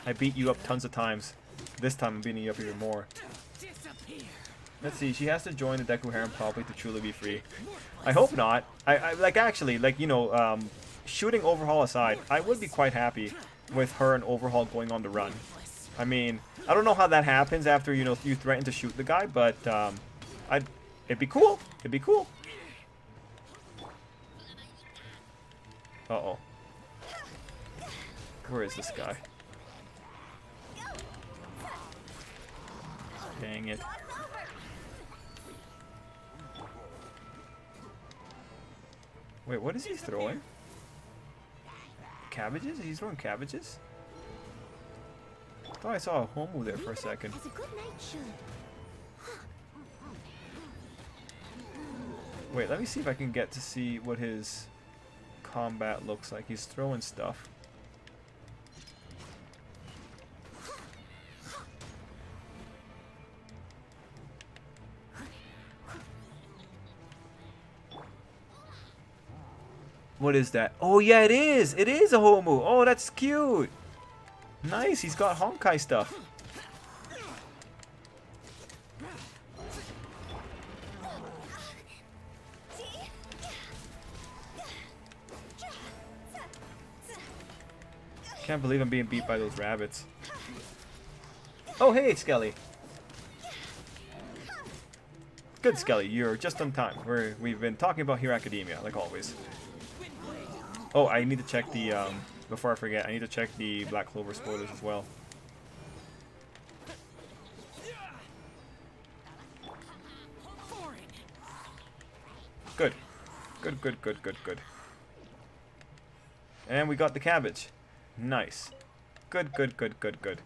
Speaker 1: I beat you up tons of times. This time I'm beating you up even more. Let's see, she has to join the Deku harem probably to truly be free. I hope not. I like actually, like, you know, shooting Overhaul aside, I would be quite happy with her and Overhaul going on the run. I mean, I don't know how that happens after, you know, you threaten to shoot the guy, but it'd be cool. It'd be cool. Uh-oh. Where is this guy? Dang it. Wait, what is he throwing? Cabbages? He's throwing cabbages? I thought I saw a Homu there for a second. Wait, let me see if I can get to see what his combat looks like. He's throwing stuff. What is that? Oh yeah, it is! It is a Homu! Oh, that's cute! Nice, he's got Honkai stuff. Can't believe I'm being beat by those rabbits. Oh hey, Skelly! Good, Skelly, you're just on time. We've been talking about Hero Academia, like always. Oh, I need to check the, before I forget, I need to check the Black Clover spoilers as well. Good. Good, good, good, good, good. And we got the cabbage. Nice. Good, good, good, good, good.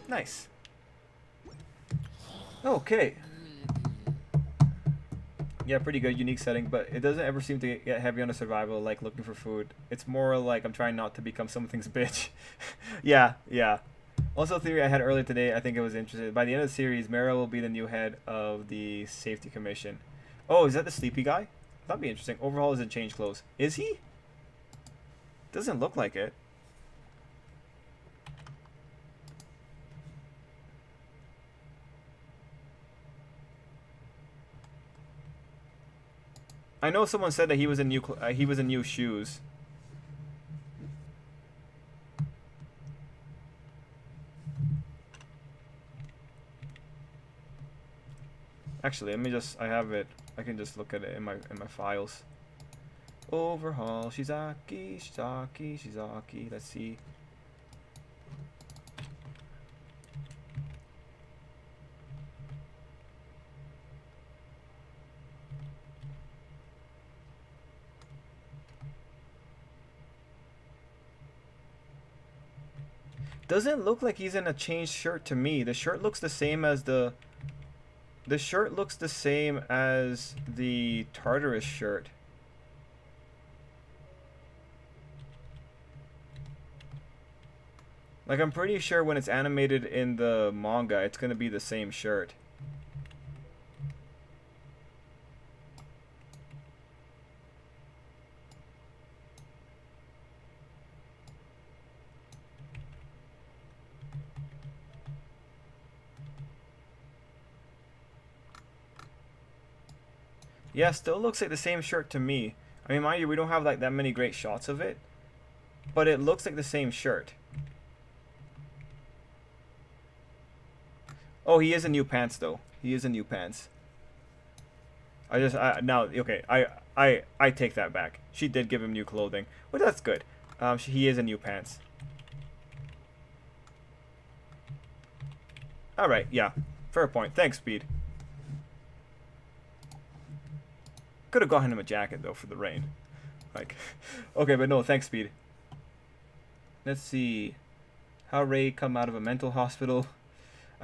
Speaker 1: Nice. Okay. Yeah, pretty good, unique setting, but it doesn't ever seem to get heavy on the survival, like looking for food. It's more like I'm trying not to become something's bitch. Yeah, yeah. Also, a theory I had earlier today, I think it was interesting. By the end of the series, Mara will be the new head of the Safety Commission. Oh, is that the sleepy guy? That'd be interesting. Overhaul is in change clothes. Is he? Doesn't look like it. I know someone said that he was in new shoes. Actually, let me just, I have it. I can just look at it in my files. Overhaul, Shizaki, Shizaki, Shizaki. Let's see. Doesn't look like he's in a changed shirt to me. The shirt looks the same as the shirt looks the same as the Tartarus shirt. Like, I'm pretty sure when it's animated in the manga, it's gonna be the same shirt. Yeah, still looks like the same shirt to me. I mean, mind you, we don't have like that many great shots of it, but it looks like the same shirt. Oh, he is in new pants though. He is in new pants. Now okay. I take that back. She did give him new clothing, but that's good. He is in new pants. All right, yeah, fair point. Thanks, Speed. Could have gotten him a jacket though for the rain. Like, okay, but no, thanks, Speed. Let's see. How Ray come out of a mental hospital.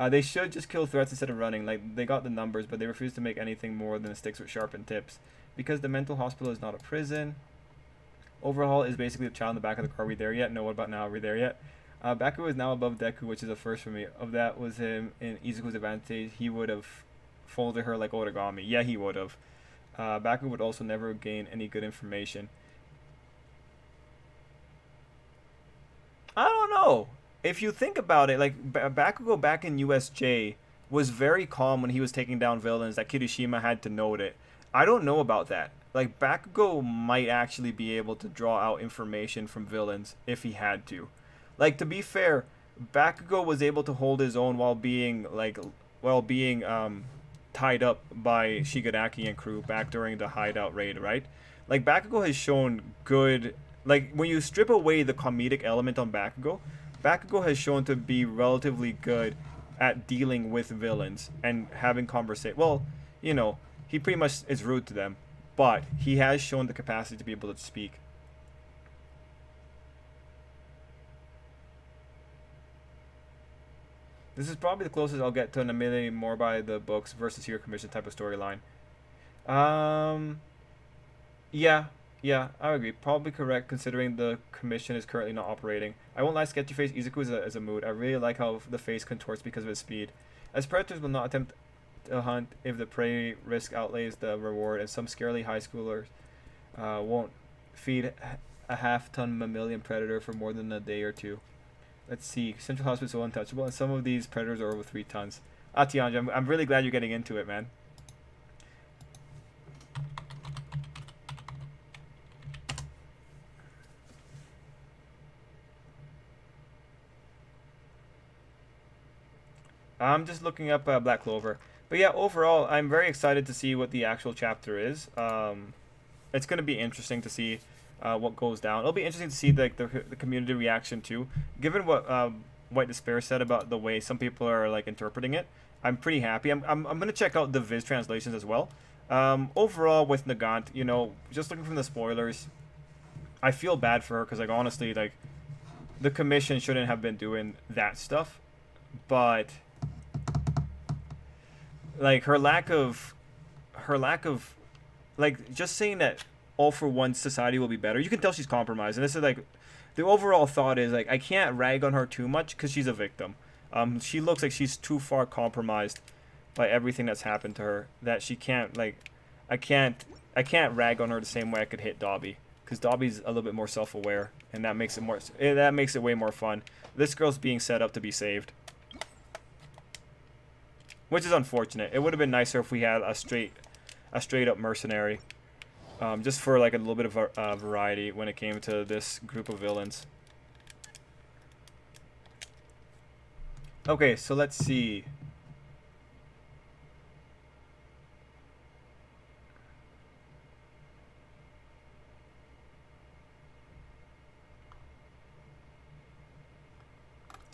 Speaker 1: They should just kill threats instead of running. Like, they got the numbers, but they refuse to make anything more than sticks with sharpened tips. Because the mental hospital is not a prison. Overhaul is basically the child in the back of the car. Are we there yet? No, what about now? Are we there yet? Baku is now above Deku, which is a first for me. If that was him in Izuku's advantage, he would have folded her like origami. Yeah, he would have. Baku would also never gain any good information. I don't know. If you think about it, like Bakugo back in USJ was very calm when he was taking down villains that Kirishima had to note it. I don't know about that. Like Bakugo might actually be able to draw out information from villains if he had to. Like to be fair, Bakugo was able to hold his own while being tied up by Shigaraki and crew back during the hideout raid, right? Like Bakugo has shown good like when you strip away the comedic element on Bakugo, Bakugo has shown to be relatively good at dealing with villains and having conversation. Well, you know, he pretty much is rude to them, but he has shown the capacity to be able to speak. This is probably the closest I'll get to an Amele more by the books versus Hero Commission type of storyline. Um, yeah, yeah, I agree. Probably correct considering the commission is currently not operating. I won't lie, sketchy face Izuku is a mood. I really like how the face contorts because of its speed. As predators will not attempt to hunt if the prey risk outlays the reward, and some scarily high schoolers won't feed a half-ton mammalian predator for more than a day or two. Let's see. Central Hospital is so untouchable, and some of these predators are over 3 tons. Tianj, I'm really glad you're getting into it, man. I'm just looking up Black Clover. But yeah, overall, I'm very excited to see what the actual chapter is. It's going to be interesting to see what goes down. It'll be interesting to see the community reaction too. Given what White Despair said about the way some people are like interpreting it, I'm pretty happy. I'm going to check out the Viz translations as well. Overall, with Nagant, you know, just looking from the spoilers, I feel bad for her because like honestly, like the commission shouldn't have been doing that stuff, but like her lack of like just saying that all for one society will be better. You can tell she's compromised, and this is like the overall thought is like I can't rag on her too much because she's a victim. She looks like she's too far compromised by everything that's happened to her that she can't like I can't rag on her the same way I could hit Dobby because Dobby's a little bit more self-aware, and that makes it way more fun. This girl's being set up to be saved, which is unfortunate. It would have been nicer if we had a straight up mercenary, just for like a little bit of variety when it came to this group of villains. Okay, so let's see.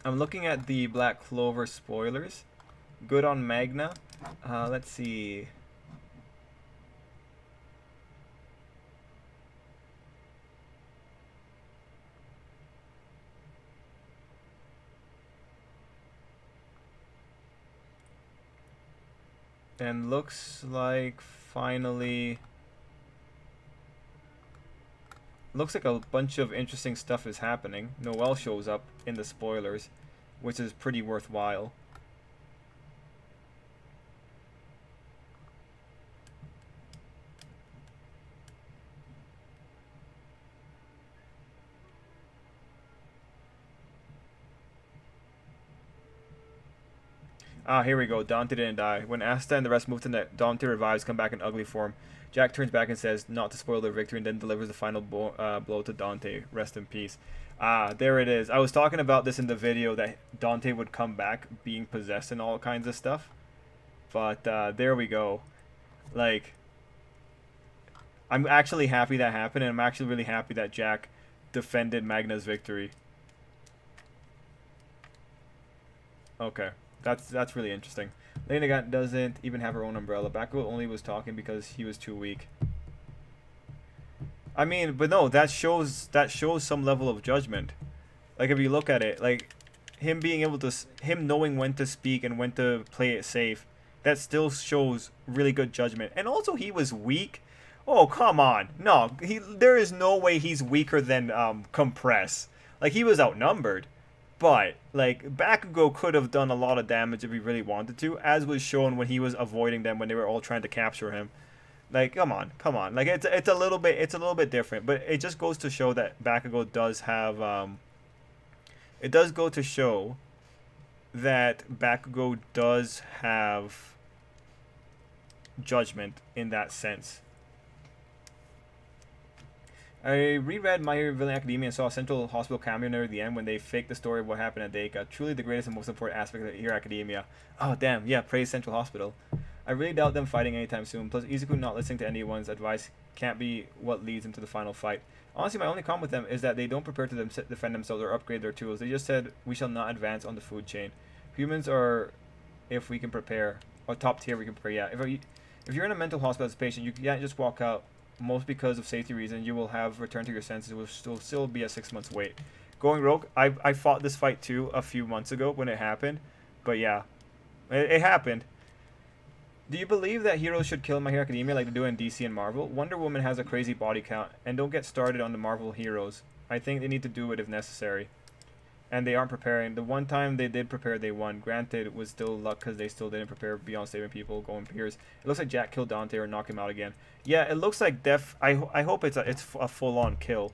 Speaker 1: I'm looking at the Black Clover spoilers. Good on Magna. Let's see. And looks like looks like a bunch of interesting stuff is happening. Noelle shows up in the spoilers, which is pretty worthwhile. Ah, here we go. Dante didn't die. When Asta and the rest move to net, Dante revives, come back in ugly form. Jack turns back and says not to spoil their victory, and then delivers the final blow to Dante. Rest in peace. Ah, there it is. I was talking about this in the video, that Dante would come back being possessed and all kinds of stuff. But there we go. Like, I'm actually happy that happened, and I'm actually really happy that Jack defended Magna's victory. Okay. That's really interesting. Lena doesn't even have her own umbrella. Bakugo only was talking because he was too weak. I mean, but no, that shows some level of judgment. Like, if you look at it, like him being able to, him knowing when to speak and when to play it safe, that still shows really good judgment. And also, he was weak. Oh, come on. No, there is no way he's weaker than Compress. Like, he was outnumbered. But, like, Bakugo could have done a lot of damage if he really wanted to, as was shown when he was avoiding them when they were all trying to capture him. Like, come on. Like, it's a little bit different, but it just goes to show that Bakugo does have it does go to show that Bakugo does have judgment in that sense. I reread My Hero Villain Academia and saw a Central Hospital cameo near the end when they faked the story of what happened at Deika. Truly the greatest and most important aspect of Hero Academia. Oh, damn. Yeah, praise Central Hospital. I really doubt them fighting anytime soon. Plus, Izuku not listening to anyone's advice can't be what leads into the final fight. Honestly, my only comment with them is that they don't prepare to defend themselves or upgrade their tools. They just said, we shall not advance on the food chain. Humans are, if we can prepare, or top tier we can prepare, yeah. If you're in a mental hospital as a patient, you can't just walk out. Most because of safety reasons, you will have returned to your senses. It will still be a 6 months wait. Going rogue, I fought this fight too a few months ago when it happened. But yeah, it happened. Do you believe that heroes should kill My Hero Academia like they do in DC and Marvel? Wonder Woman has a crazy body count. And don't get started on the Marvel heroes. I think they need to do it if necessary. And they aren't preparing. The one time they did prepare, they won. Granted, it was still luck because they still didn't prepare beyond saving people, going peers. It looks like Jack killed Dante or knocked him out again. Yeah, it looks like I hope it's a full-on kill.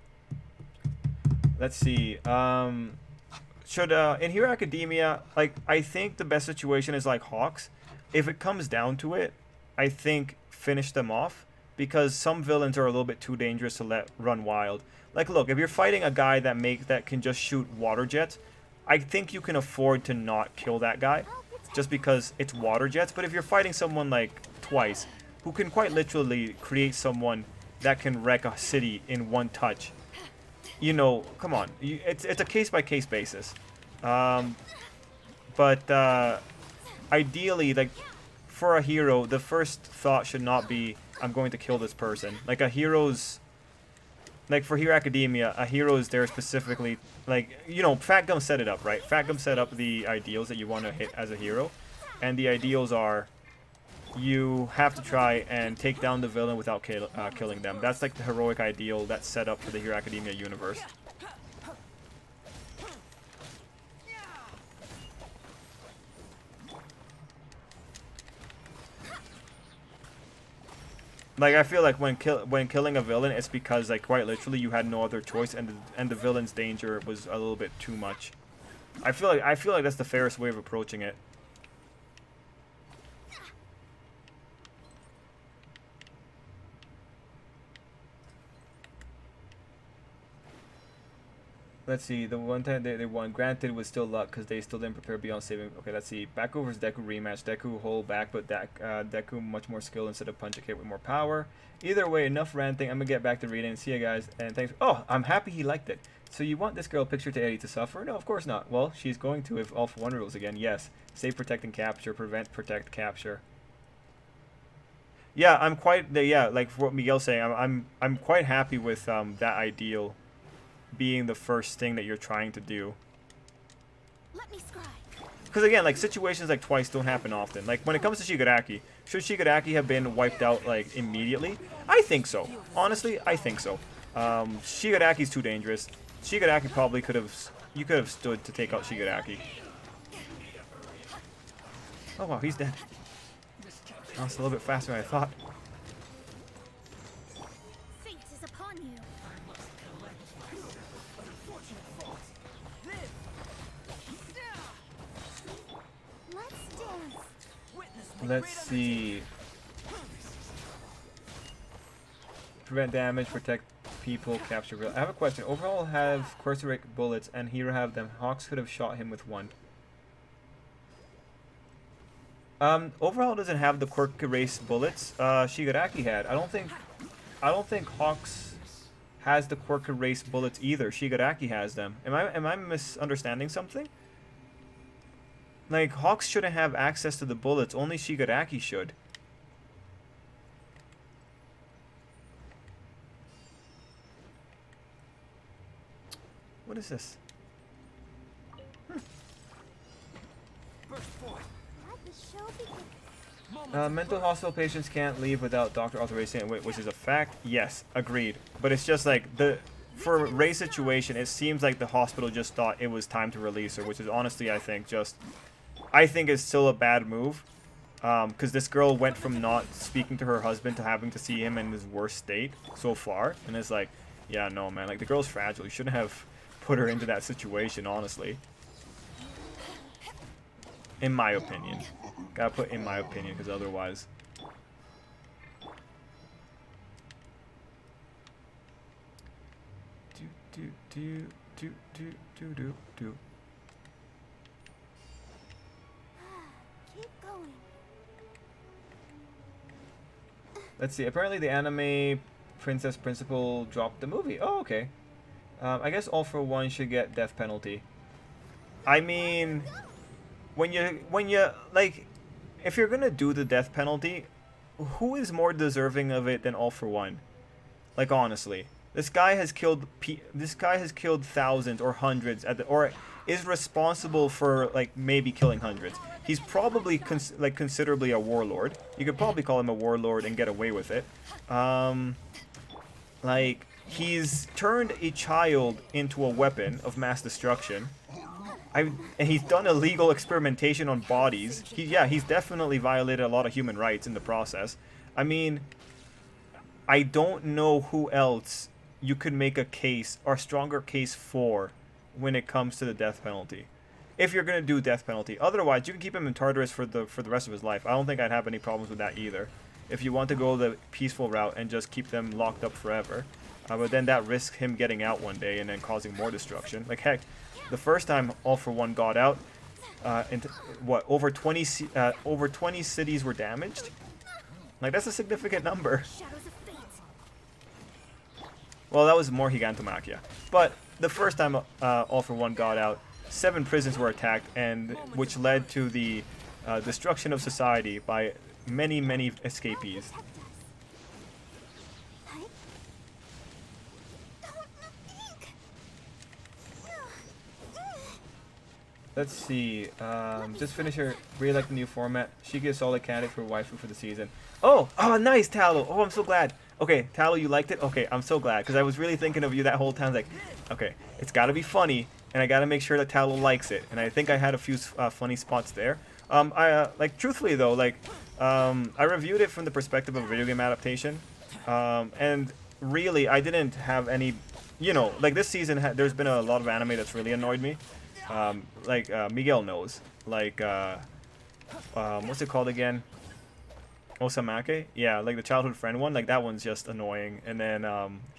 Speaker 1: Let's see. Should in Hero Academia, like, I think the best situation is like Hawks. If it comes down to it, I think finish them off, because some villains are a little bit too dangerous to let run wild. Like, look, if you're fighting a guy that can just shoot water jets, I think you can afford to not kill that guy, just because it's water jets. But if you're fighting someone like Twice, who can quite literally create someone that can wreck a city in one touch, you know, come on, it's a case-by-case basis. But ideally, like, for a hero, the first thought should not be, I'm going to kill this person. Like, a hero's... Like, for Hero Academia, a hero is there specifically, like, you know, Fat Gum set it up, right? Fat Gum set up the ideals that you want to hit as a hero. And the ideals are, you have to try and take down the villain without killing them. That's like the heroic ideal that's set up for the Hero Academia universe. Like, I feel like when killing a villain, it's because, like, quite literally you had no other choice, and the villain's danger was a little bit too much. I feel like that's the fairest way of approaching it. Let's see, the one time they won, granted, was still luck because they still didn't prepare beyond saving. Okay, let's see. Bakugo vs. Deku rematch. Deku hold back, but Deku much more skill instead of punch a kid with more power. Either way, enough ranting. I'm gonna get back to reading. See you guys, and thanks. Oh, I'm happy he liked it. So you want this girl picture to Eddie to suffer? No, of course not. Well, she's going to if All for One rules again. Yes. Save, protect, and capture. Prevent, protect, capture. Yeah, I'm quite. Yeah, like what Miguel's saying, I'm quite happy with that ideal being the first thing that you're trying to do.
Speaker 2: Let me scribe.
Speaker 1: Because again, like, situations like Twice don't happen often. Like, when it comes to Shigaraki, should Shigaraki have been wiped out, like, immediately? I think so. Honestly, I think so. Shigaraki's too dangerous. Shigaraki probably could have... You could have stood to take out Shigaraki. Oh wow, he's dead. That's a little bit faster than I thought.
Speaker 2: Fate is upon you. Let's dance.
Speaker 1: Let's see. Prevent damage, protect people, capture real. I have a question. Overall have Corsairic bullets and Hero have them. Hawks could have shot him with one. Overall doesn't have the quirk erase bullets. Shigaraki had. I don't think Hawks has the quirk erase bullets either. Shigaraki has them. Am I misunderstanding something? Like Hawks shouldn't have access to the bullets. Only Shigaraki should. What is this? Mental hospital patients can't leave without doctor authorization, which is a fact. Yes, agreed. But it's just like for Ray's situation, it seems like the hospital just thought it was time to release her, which is honestly, I think it's still a bad move. Because this girl went from not speaking to her husband to having to see him in his worst state so far, and it's like, yeah, no, man, like the girl's fragile. You shouldn't have put her into that situation, honestly. In my opinion. Gotta put in my opinion, because otherwise... Do.
Speaker 2: Keep going.
Speaker 1: Let's see. Apparently the anime Princess Principal dropped the movie. Oh, okay. I guess All for One should get death penalty. I mean... When you like, if you're gonna do the death penalty, who is more deserving of it than All for One? Like honestly, this guy has killed thousands or hundreds or is responsible for like maybe killing hundreds. He's probably considerably a warlord. You could probably call him a warlord and get away with it. Like he's turned a child into a weapon of mass destruction. And he's done illegal experimentation on bodies. He's definitely violated a lot of human rights in the process. I mean, I don't know who else you could make a case or stronger case for when it comes to the death penalty. If you're gonna do death penalty, otherwise you can keep him in Tartarus for the rest of his life. I don't think I'd have any problems with that either. If you want to go the peaceful route and just keep them locked up forever, but then that risks him getting out one day and then causing more destruction. Like heck. The first time All for One got out, over 20 cities were damaged. Like that's a significant number. Well, that was more Gigantomachia. But the first time All for One got out, 7 prisons were attacked, and which led to the destruction of society by many escapees. Let's see. Just finish her. Really like the new format. She gets solid candidate for waifu for the season. Oh, nice, Tallow. Oh, I'm so glad. Okay, Tallow, you liked it? Okay, I'm so glad because I was really thinking of you that whole time. Like, okay, it's got to be funny, and I got to make sure that Tallow likes it. And I think I had a few funny spots there. Like truthfully though, like, I reviewed it from the perspective of a video game adaptation, and really I didn't have any, like this season there's been a lot of anime that's really annoyed me. Miguel knows. Like, what's it called again? Osamake? Yeah, like the childhood friend one. Like, that one's just annoying. And then,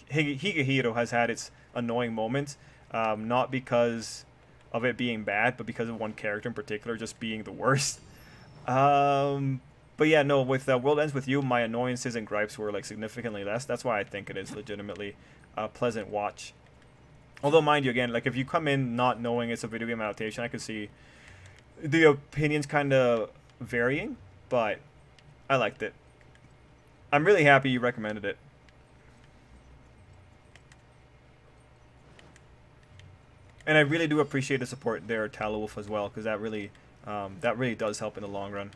Speaker 1: Higehiro has had its annoying moments. Not because of it being bad, but because of one character in particular just being the worst. But yeah, no, with World Ends With You, my annoyances and gripes were, like, significantly less. That's why I think it is legitimately a pleasant watch. Although, mind you, again, like if you come in not knowing it's a video game adaptation, I could see the opinions kind of varying, but I liked it. I'm really happy you recommended it. And I really do appreciate the support there, Tallow Wolf, as well, because that really does help in the long run.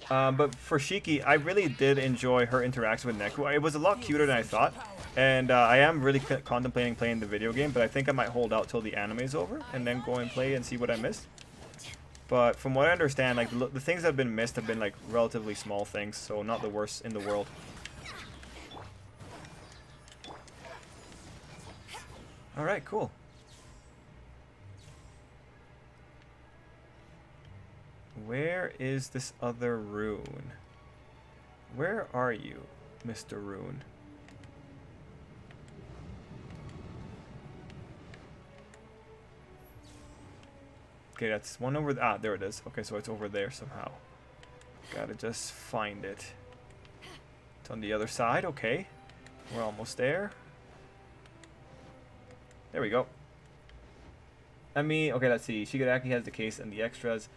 Speaker 1: But for Shiki, I really did enjoy her interaction with Neku. It was a lot cuter than I thought. And I am really contemplating playing the video game, but I think I might hold out till the anime is over and then go and play and see what I missed. But from what I understand, like the things that have been missed have been like relatively small things, so not the worst in the world. All right, cool. Where is this other rune? Where are you, Mr. Rune? Okay, that's one over... Ah, there it is. Okay, so it's over there somehow. Gotta just find it. It's on the other side. Okay. We're almost there. There we go. I mean, okay, let's see. Shigaraki has the case and the extras.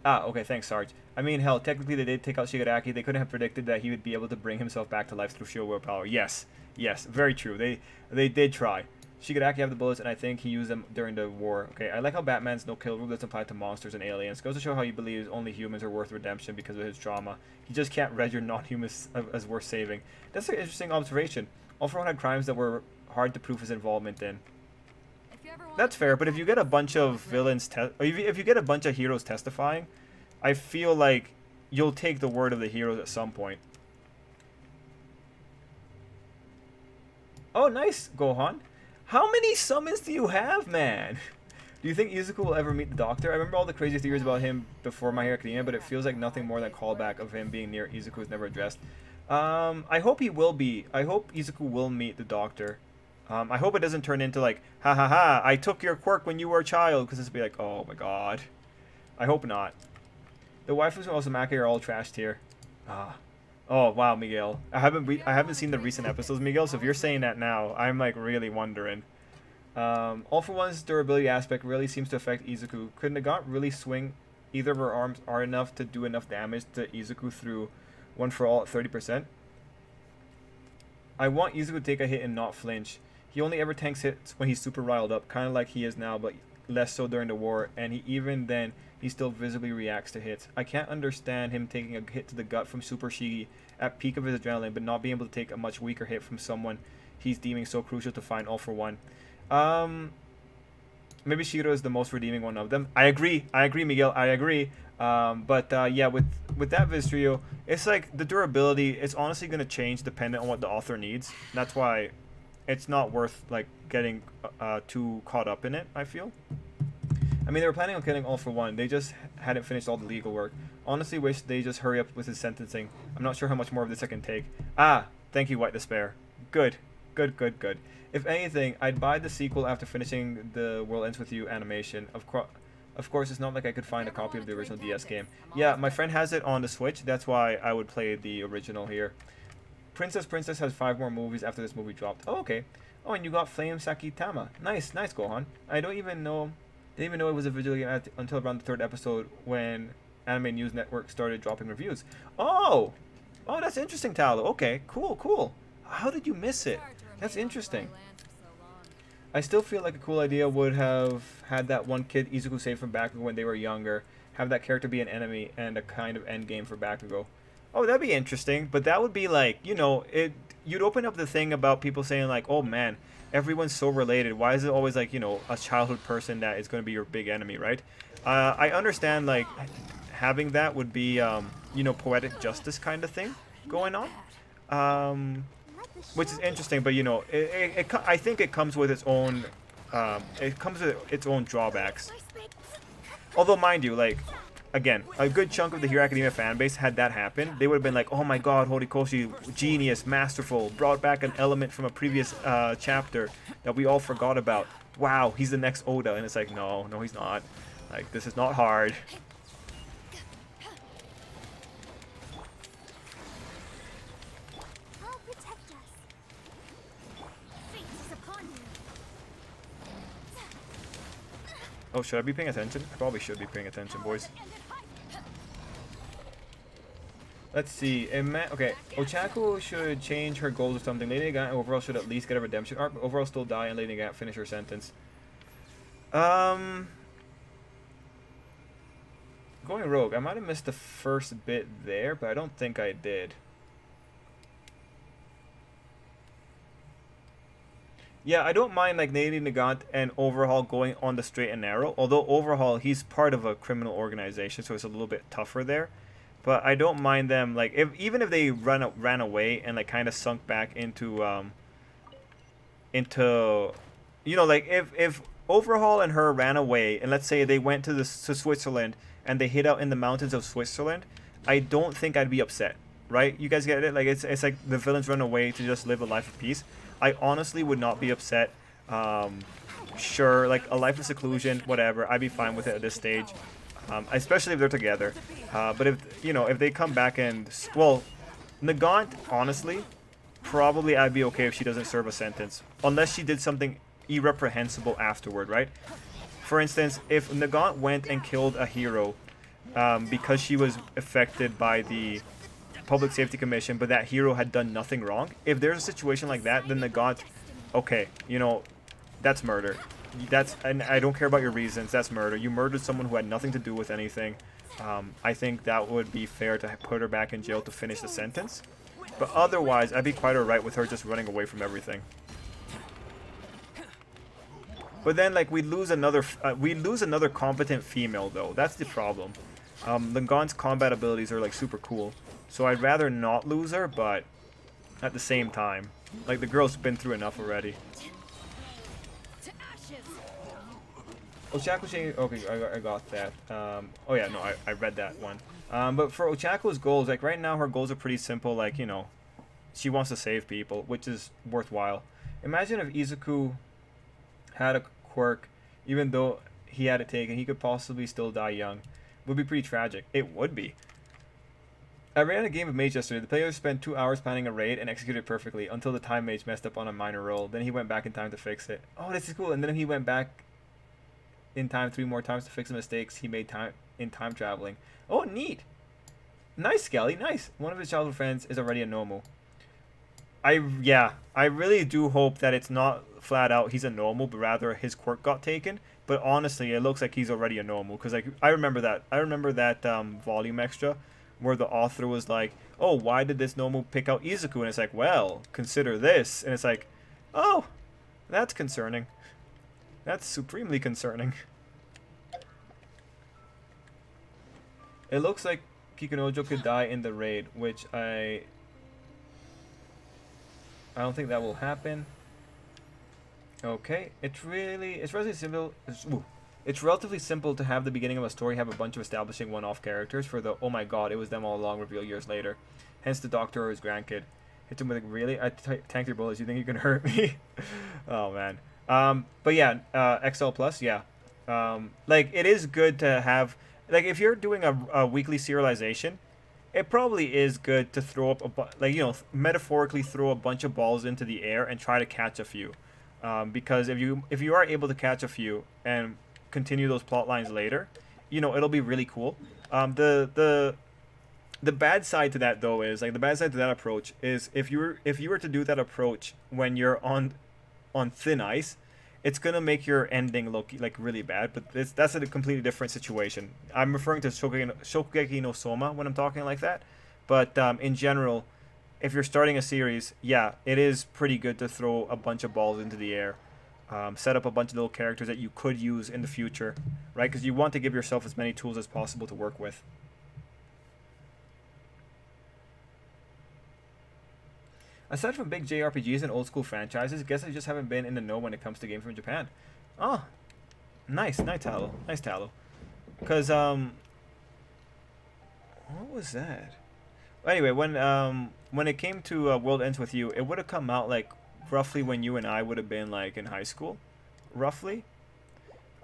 Speaker 1: Ah, okay, thanks, Sarge. I mean, hell, technically they did take out Shigaraki. They couldn't have predicted that he would be able to bring himself back to life through sheer willpower. Yes, yes, very true. They did try. Shigaraki have the bullets, and I think he used them during the war. Okay, I like how Batman's no-kill rule doesn't apply to monsters and aliens. Goes to show how he believes only humans are worth redemption because of his trauma. He just can't register non-humans as worth saving. That's an interesting observation. All for One had crimes that were hard to prove his involvement in. That's fair, but if you get a bunch of villains, if you get a bunch of heroes testifying, I feel like you'll take the word of the heroes at some point. Oh, nice, Gohan. How many summons do you have, man? Do you think Izuku will ever meet the Doctor? I remember all the crazy theories about him before My Hero Academia, but it feels like nothing more than a callback of him being near Izuku is never addressed. I hope he will be. I hope Izuku will meet the Doctor. I hope it doesn't turn into like, ha ha ha, I took your quirk when you were a child, because it's be like, oh my god. I hope not. The waifus of Uzumaki are all trashed here. Ah. Oh wow, Miguel. I haven't seen the recent episodes, Miguel, so if you're saying that now, I'm like really wondering. All for One's durability aspect really seems to affect Izuku. Could Nagant really swing either of her arms hard enough to do enough damage to Izuku through One for All at 30%? I want Izuku to take a hit and not flinch. He only ever tanks hits when he's super riled up, kind of like he is now, but less so during the war, and even then, he still visibly reacts to hits. I can't understand him taking a hit to the gut from Super Shigi at peak of his adrenaline, but not being able to take a much weaker hit from someone he's deeming so crucial to find All for One. Maybe Shiro is the most redeeming one of them. I agree, Miguel, I agree. Yeah, with that Viz trio, it's like the durability, it's honestly going to change dependent on what the author needs. That's why it's not worth like getting too caught up in it, I feel. I mean, they were planning on killing All for One. They just hadn't finished all the legal work. Honestly, wish they just hurry up with his sentencing. I'm not sure how much more of this I can take. Ah, thank you, White Despair. Good. Good, good, good. If anything, I'd buy the sequel after finishing the World Ends With You animation. Of course, it's not like I could find a copy of the original DS game. Yeah, my friend has it on the Switch. That's why I would play the original here. Princess has 5 more movies after this movie dropped. Oh, okay. Oh, and you got Flame Sakitama. Nice, nice, Gohan. I didn't even know it was a video game until around the 3rd episode when Anime News Network started dropping reviews. Oh, that's interesting, Talo. Okay, cool. How did you miss it? That's interesting. I still feel like a cool idea would have had that one kid Izuku saved from Bakugo when they were younger, have that character be an enemy and a kind of end game for Bakugo. Oh, that'd be interesting, but that would be like, you know, you'd open up the thing about people saying like, oh man, everyone's so related. Why is it always like, you know, a childhood person that is going to be your big enemy, right? I understand like having that would be, you know, poetic justice kind of thing going on, which is interesting. But you know, I think it comes with its own, drawbacks. Although, mind you, like, again, a good chunk of the Hero Academia fan base, had that happen, they would have been like, oh my god, Horikoshi, genius, masterful, brought back an element from a previous chapter that we all forgot about. Wow, he's the next Oda. And it's like, no, he's not. Like, this is not hard.
Speaker 2: I'll protect us. Fate is upon you.
Speaker 1: Oh, should I be paying attention? I probably should be paying attention, boys. Let's see. Okay, Ochaku should change her goals or something. Lady Nagant overall should at least get a redemption arc, but overall still die and Lady Nagant finish her sentence. Going rogue. I might have missed the first bit there, but I don't think I did. Yeah, I don't mind like Nady Nagant and Overhaul going on the straight and narrow. Although Overhaul, he's part of a criminal organization, so it's a little bit tougher there. But I don't mind them like if even if they ran away and like kind of sunk back into you know like if Overhaul and her ran away and let's say they went to Switzerland and they hid out in the mountains of Switzerland, I don't think I'd be upset. Right? You guys get it? Like it's like the villains run away to just live a life of peace. I honestly would not be upset. Sure, like a life of seclusion, whatever. I'd be fine with it at this stage, especially if they're together. But if they come back and well, Nagant, honestly, probably I'd be okay if she doesn't serve a sentence, unless she did something irreprehensible afterward, right? For instance, if Nagant went and killed a hero because she was affected by the Public Safety Commission, but that hero had done nothing wrong. If there's a situation like that, then Nagant, okay, that's murder. And I don't care about your reasons. That's murder. You murdered someone who had nothing to do with anything. I think that would be fair to put her back in jail to finish the sentence. But otherwise, I'd be quite alright with her just running away from everything. But then, like, we lose another competent female, though. That's the problem. Nagant's combat abilities are like super cool. So I'd rather not lose her, but at the same time, like the girl's been through enough already. Ochaku, okay, I got that. Oh yeah, no, I read that one. But for Ochaku's goals, like right now her goals are pretty simple. Like she wants to save people, which is worthwhile. Imagine if Izuku had a quirk, even though he had it taken, he could possibly still die young. It would be pretty tragic. It would be. I ran a game of Mage yesterday. The players spent 2 hours planning a raid and executed it perfectly until the time Mage messed up on a minor roll. Then he went back in time to fix it. Oh, this is cool. And then he went back in time 3 more times to fix the mistakes he made in time traveling. Oh, neat. Nice, Skelly. Nice. One of his childhood friends is already a normal. I really do hope that it's not flat out he's a normal, but rather his quirk got taken. But honestly, it looks like he's already a normal because like I remember that volume extra where the author was like, oh, why did this normal pick out Izuku? And it's like, well, consider this. And it's like, oh, that's concerning. That's supremely concerning. It looks like Kikunojo could die in the raid, which I don't think that will happen. Okay, it's relatively simple. It's relatively simple to have the beginning of a story have a bunch of establishing one-off characters for the oh my god, it was them all along reveal years later. Hence the doctor or his grandkid. Hit him with really? I tanked your bullets. You think you can hurt me? Oh man. But yeah, XL Plus, yeah. Like it is good to have. Like if you're doing a weekly serialization, it probably is good to throw up metaphorically throw a bunch of balls into the air and try to catch a few. Because if you are able to catch a few and continue those plot lines later, it'll be really cool. The bad side to that though is like the bad side to that approach is if you were to do that approach when you're on thin ice, it's gonna make your ending look like really bad. But that's a completely different situation. I'm referring to Shokugeki no Soma when I'm talking like that. But in general, if you're starting a series, yeah, it is pretty good to throw a bunch of balls into the air. Set up a bunch of little characters that you could use in the future, right? Because you want to give yourself as many tools as possible to work with. Aside from big JRPGs and old school franchises, guess I just haven't been in the know when it comes to games from Japan. Oh, nice Tallow. Nice Tallow. Because, what was that? Anyway, when it came to World Ends With You, it would have come out like roughly when you and I would have been like in high school, roughly,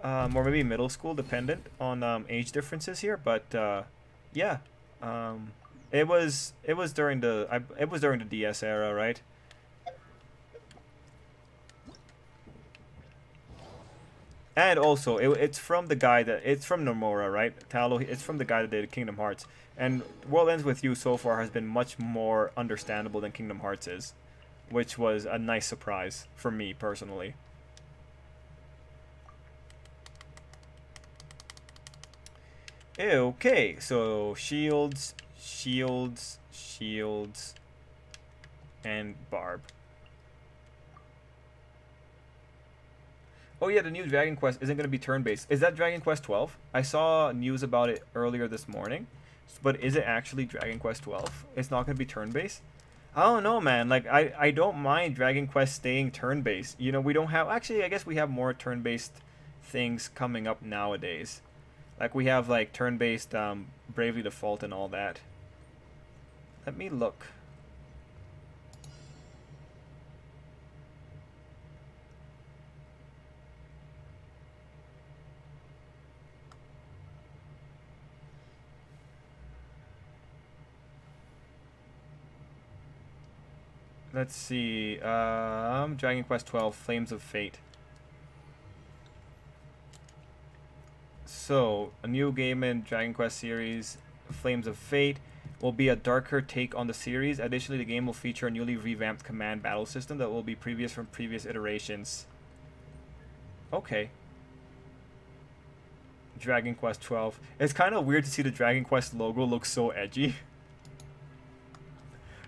Speaker 1: or maybe middle school, dependent on age differences here. But yeah, it was during the DS era, right? And also, it's from the guy it's from Nomura, right? Tallow. It's from the guy that did Kingdom Hearts. And World Ends With You so far has been much more understandable than Kingdom Hearts is, which was a nice surprise for me personally. Okay, so shields, shields, shields, and barb. Oh yeah, the new Dragon Quest isn't going to be turn-based. Is that Dragon Quest 12? I saw news about it earlier this morning, but is it actually Dragon Quest 12? It's not going to be turn-based? I don't know, man. Like, I don't mind Dragon Quest staying turn-based. You know, we don't have... Actually, I guess we have more turn-based things coming up nowadays. Like, we have, like, turn-based Bravely Default and all that. Let me look. Let's see. Dragon Quest 12, Flames of Fate. So, a new game in Dragon Quest series, Flames of Fate, will be a darker take on the series. Additionally, the game will feature a newly revamped command battle system that will be previous from previous iterations. Okay. Dragon Quest 12. It's kind of weird to see the Dragon Quest logo look so edgy.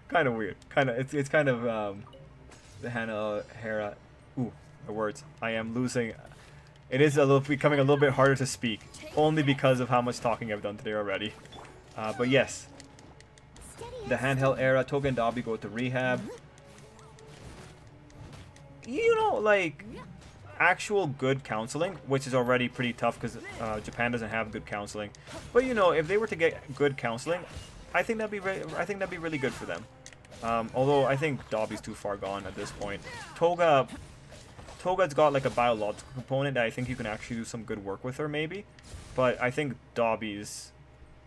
Speaker 1: Kind of weird. It's kind of the Hannah Hera. Ooh, the words. I am losing. It is becoming a little bit harder to speak, only because of how much talking I've done today already. But yes, the handheld era. Toga and Dobby go to rehab. You know, like actual good counseling, which is already pretty tough because Japan doesn't have good counseling. But you know, if they were to get good counseling, I think that'd be really good for them. Although I think Dobby's too far gone at this point. Toga's got like a biological component that I think you can actually do some good work with her maybe, but I think Dobby's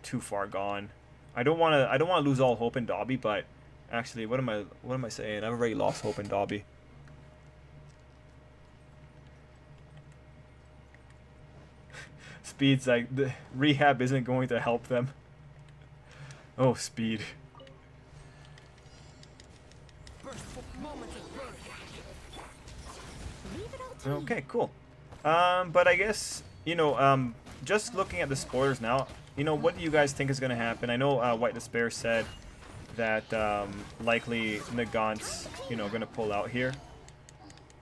Speaker 1: too far gone. I don't want to lose all hope in Dobby, but actually, what am I saying? I've already lost hope in Dobby. Speed's like the rehab isn't going to help them. Oh, Speed. Okay, cool. But I guess, you know, just looking at the spoilers now, you know, what do you guys think is going to happen? I know White Despair said that likely Nagant's, you know, going to pull out here.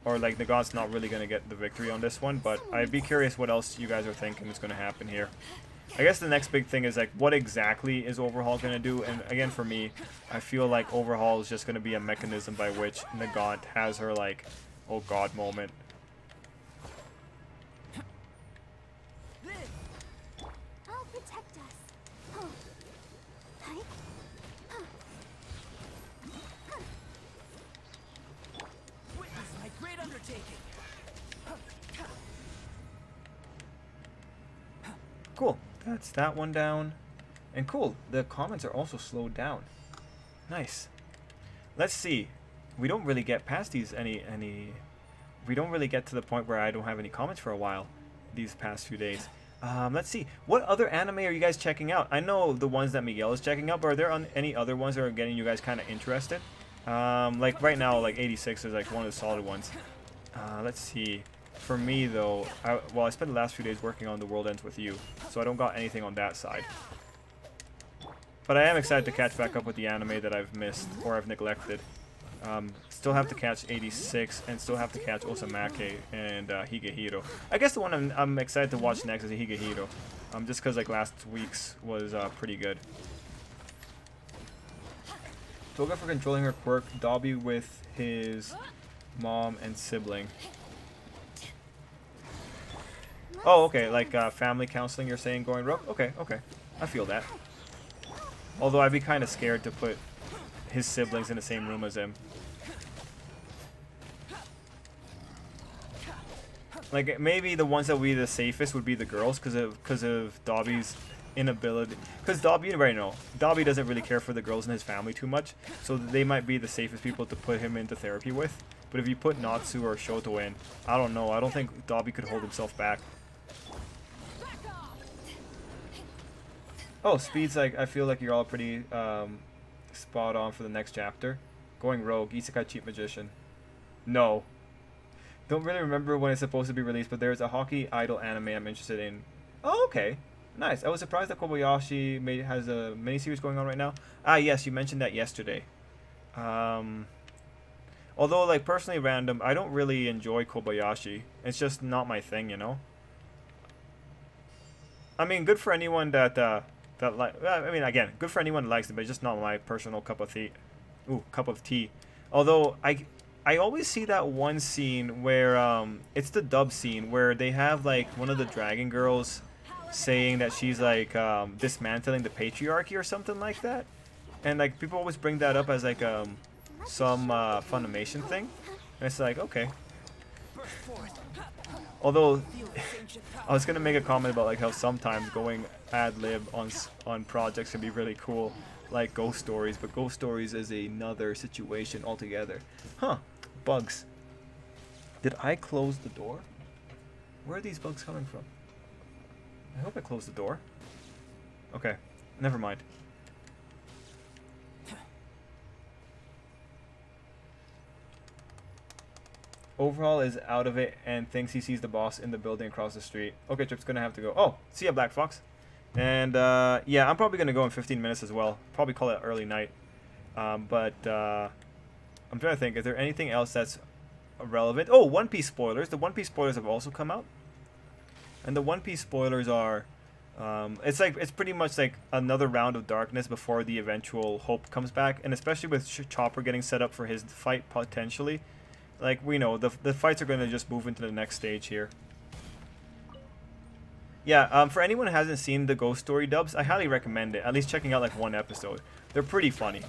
Speaker 1: Or, like, Nagant's not really going to get the victory on this one, but I'd be curious what else you guys are thinking is going to happen here. I guess the next big thing is, like, what exactly is Overhaul going to do? And, again, for me, I feel like Overhaul is just going to be a mechanism by which Nagant has her, like, oh god moment. Cool. That's that one down. And cool, the comments are also slowed down. Nice. Let's see. We don't really get past these we don't really get to the point where I don't have any comments for a while these past few days. Let's see. What other anime are you guys checking out? I know the ones that Miguel is checking out, but are there any other ones that are getting you guys kind of interested? Like right now, like 86 is like one of the solid ones. Let's see. For me though, I spent the last few days working on The World Ends With You, so I don't got anything on that side. But I am excited to catch back up with the anime that I've missed or I've neglected. Still have to catch 86 and still have to catch Osamake and Higehiro. I guess the one I'm excited to watch next is Higehiro, just because like last week's was pretty good. Toga for controlling her quirk, Dobby with his mom and sibling. Oh, okay, like family counseling you're saying going rogue? Okay, okay. I feel that. Although I'd be kind of scared to put his siblings in the same room as him. Like, maybe the ones that would be the safest would be the girls because of Dobby's inability. Because Dobby, you already know, Dobby doesn't really care for the girls in his family too much. So they might be the safest people to put him into therapy with. But if you put Natsu or Shoto in, I don't know. I don't think Dobby could hold himself back. Oh, Speed's like, I feel like you're all pretty spot on for the next chapter. Going rogue, Isekai Cheat Magician. No. Don't really remember when it's supposed to be released, but there's a hockey idol anime I'm interested in. Oh, okay. Nice. I was surprised that Kobayashi has a miniseries going on right now. Ah, yes, you mentioned that yesterday. Um, Although, like, personally random, I don't really enjoy Kobayashi. It's just not my thing, you know. I mean, good for anyone that like. I mean, again, good for anyone who likes it, but it's just not my personal cup of tea. Ooh, cup of tea. Although I always see that one scene where it's the dub scene where they have like one of the dragon girls saying that she's like dismantling the patriarchy or something like that, and like people always bring that up as like some Funimation thing, and it's like okay. Although I was gonna make a comment about like how sometimes going ad lib on projects can be really cool, like Ghost Stories, but Ghost Stories is another situation altogether. Huh? Bugs. Did I close the door? Where are these bugs coming from? I hope I closed the door. Okay, never mind. Overhaul is out of it and thinks he sees the boss in the building across the street. Okay, Trip's gonna have to go. Oh, see ya, Black Fox. And yeah, I'm probably gonna go in 15 minutes as well. Probably call it early night. But I'm trying to think. Is there anything else that's relevant? Oh, One Piece spoilers. The One Piece spoilers have also come out. And the One Piece spoilers are, it's pretty much like another round of darkness before the eventual Hope comes back, and especially with Chopper getting set up for his fight potentially. Like, we know, the fights are going to just move into the next stage here. Yeah, for anyone who hasn't seen the Ghost Story dubs, I highly recommend it. At least checking out, like, one episode. They're pretty funny.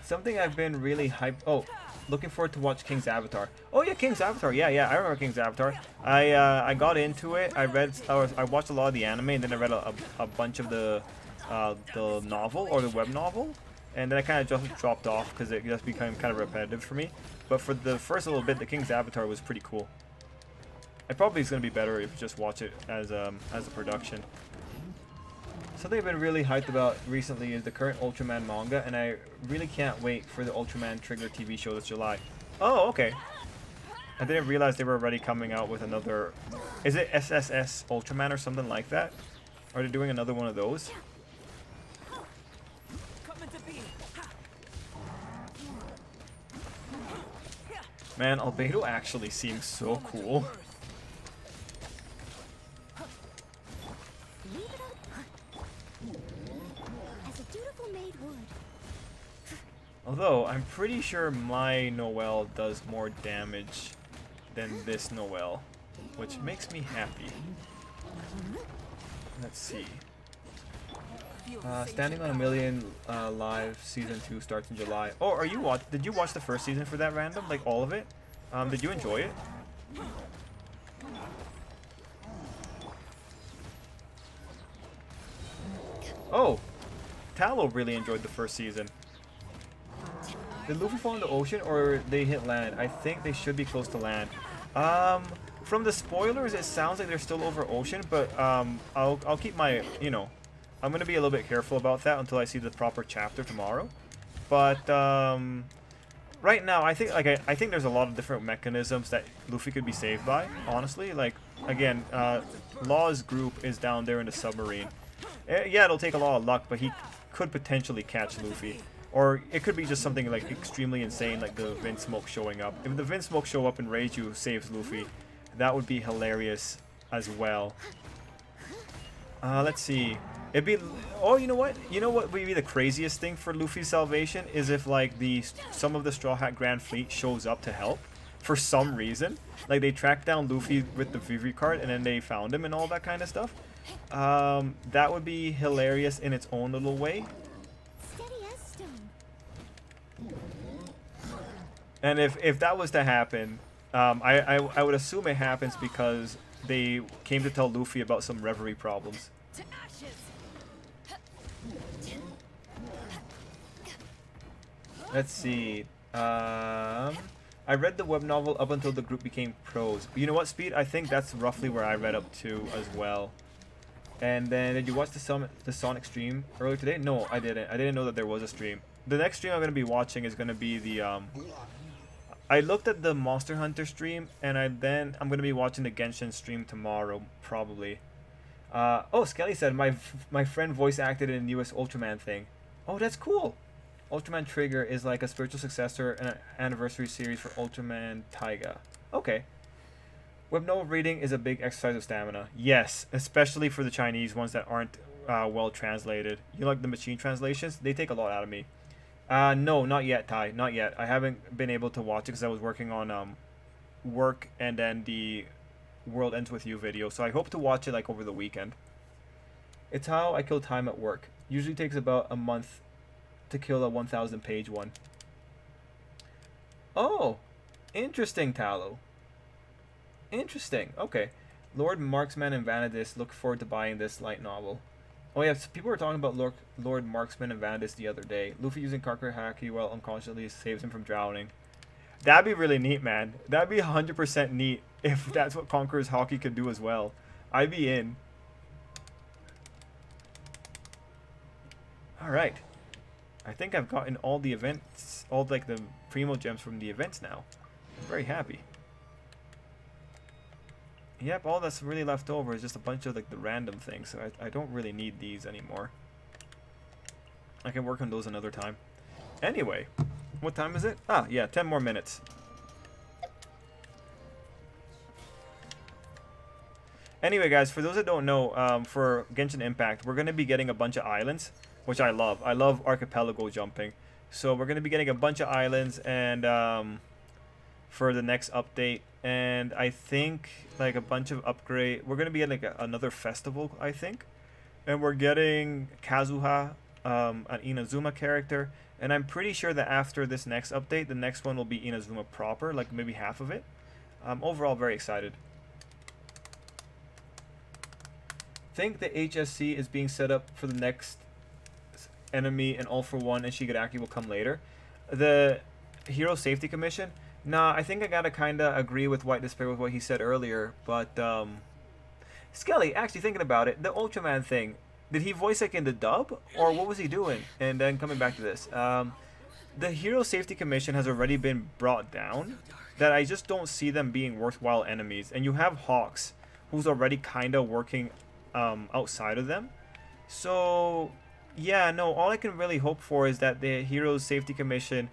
Speaker 1: Something I've been really hyped... Oh, looking forward to watch King's Avatar. Oh yeah, King's Avatar. Yeah, I remember King's Avatar. I got into it. I watched a lot of the anime, and then I read a bunch of the novel or the web novel, and then I kind of just dropped off because it just became kind of repetitive for me. But for the first little bit, the King's Avatar was pretty cool. It probably is going to be better if you just watch it as a production. Something I've been really hyped about recently is the current Ultraman manga, and I really can't wait for the Ultraman Trigger TV show this July. Oh, okay. I didn't realize they were already coming out with another... Is it SSS Ultraman or something like that? Are they doing another one of those? Man, Albedo actually seems so cool. Although, I'm pretty sure my Noel does more damage than this Noel, which makes me happy. Let's see. Standing on a Million Live Season 2 starts in July. Oh, did you watch the first season for that random? Like, all of it? Did you enjoy it? Oh! Tallow really enjoyed the first season. Did Luffy fall in the ocean or they hit land? I think they should be close to land. From the spoilers, it sounds like they're still over ocean, but I'll keep my, you know, I'm gonna be a little bit careful about that until I see the proper chapter tomorrow. But right now, I think I think there's a lot of different mechanisms that Luffy could be saved by. Honestly, like again, Law's group is down there in the submarine. Yeah, it'll take a lot of luck, but he could potentially catch Luffy. Or it could be just something like extremely insane, like the Vinsmoke showing up. If the Vinsmoke show up and Reiju saves Luffy, that would be hilarious as well. Let's see. It'd be... Oh, you know what? You know what would be the craziest thing for Luffy's salvation? Is if, like, some of the Straw Hat Grand Fleet shows up to help. For some reason. Like, they tracked down Luffy with the Vivi card, and then they found him and all that kind of stuff. That would be hilarious in its own little way. And if that was to happen, I would assume it happens because they came to tell Luffy about some reverie problems. Let's see. I read the web novel up until the group became pros. You know what, Speed? I think that's roughly where I read up to as well. And then, did you watch the Sonic stream earlier today? No, I didn't. I didn't know that there was a stream. The next stream I'm going to be watching is going to be the, I looked at the Monster Hunter stream, and I'm going to be watching the Genshin stream tomorrow, probably. Oh, Skelly said, my friend voice acted in the newest Ultraman thing. Oh, that's cool. Ultraman Trigger is like a spiritual successor and an anniversary series for Ultraman Taiga. Okay. Web novel reading is a big exercise of stamina. Yes, especially for the Chinese ones that aren't well translated. You like the machine translations? They take a lot out of me. No, not yet, Ty. Not yet. I haven't been able to watch it because I was working on work and then the World Ends With You video. So I hope to watch it like over the weekend. It's how I kill time at work. Usually takes about a month to kill a 1,000 page one. Oh, interesting, Tallow. Interesting. Okay. Lord Marksman and Vanadis. Look forward to buying this light novel. Oh yeah, so people were talking about Lord Marksman and Vanadis the other day. Luffy using Kakarot Haki while unconsciously saves him from drowning. That'd be really neat, man. That'd be 100% neat if that's what Conqueror's Haki could do as well. I'd be in. Alright. I think I've gotten all the events, all like the Primo Gems from the events now. I'm very happy. Yep, all that's really left over is just a bunch of like the random things, so I don't really need these anymore. I can work on those another time. Anyway, what time is it? Ah, yeah, 10 more minutes. Anyway, guys, for those that don't know, for Genshin Impact, we're going to be getting a bunch of islands, which I love. I love archipelago jumping. So we're going to be getting a bunch of islands and for the next update. And I think like a bunch of upgrade. We're going to be getting like another festival, I think. And we're getting Kazuha, an Inazuma character. And I'm pretty sure that after this next update, the next one will be Inazuma proper, like maybe half of it. I'm overall very excited. I think the HSC is being set up for the next enemy, and All for One and Shigaraki will come later. The Hero Safety Commission, nah, I think I gotta kinda agree with White Despair with what he said earlier, but Skelly, actually thinking about it, the Ultraman thing, did he voice like in the dub, or what was he doing? And then coming back to this, the Hero Safety Commission has already been brought down, that I just don't see them being worthwhile enemies, and you have Hawks, who's already kinda working outside of them. So yeah, no, all I can really hope for is that the Heroes Safety Commission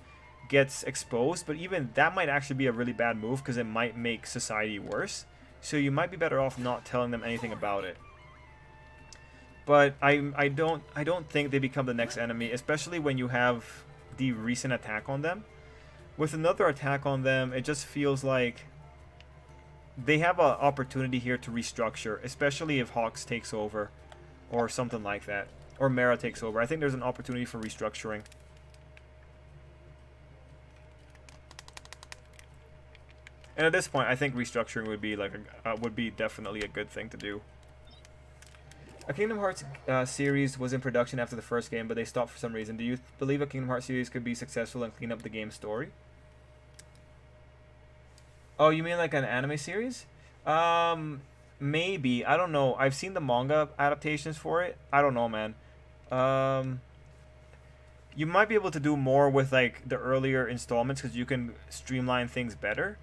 Speaker 1: gets exposed, but even that might actually be a really bad move because it might make society worse. So you might be better off not telling them anything about it. But I don't think they become the next enemy, especially when you have the recent attack on them. With another attack on them, it just feels like they have an opportunity here to restructure, especially if Hawks takes over or something like that, or Mara takes over. I think there's an opportunity for restructuring. And at this point, I think restructuring would be like would be definitely a good thing to do. A Kingdom Hearts series was in production after the first game, but they stopped for some reason. Do you believe a Kingdom Hearts series could be successful and clean up the game's story? Oh, you mean like an anime series? Maybe. I don't know. I've seen the manga adaptations for it. I don't know, man. You might be able to do more with like the earlier installments because you can streamline things better.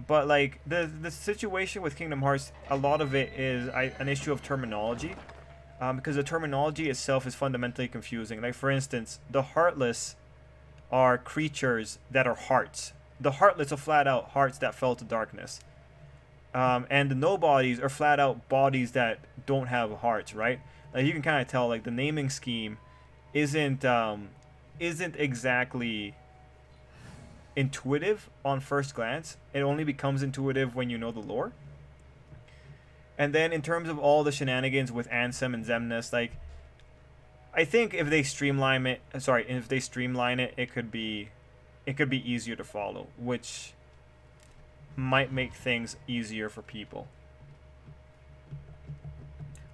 Speaker 1: But like the situation with Kingdom Hearts, a lot of it is an issue of terminology. Because the terminology itself is fundamentally confusing. Like for instance, the Heartless are creatures that are hearts. The Heartless are flat out hearts that fell to darkness. And the Nobodies are flat out bodies that don't have hearts, right? Like you can kind of tell like the naming scheme isn't exactly intuitive on first glance. It only becomes intuitive when you know the lore. And then in terms of all the shenanigans with Ansem and Xemnas, like I think if they streamline it, it could be easier to follow, which might make things easier for people.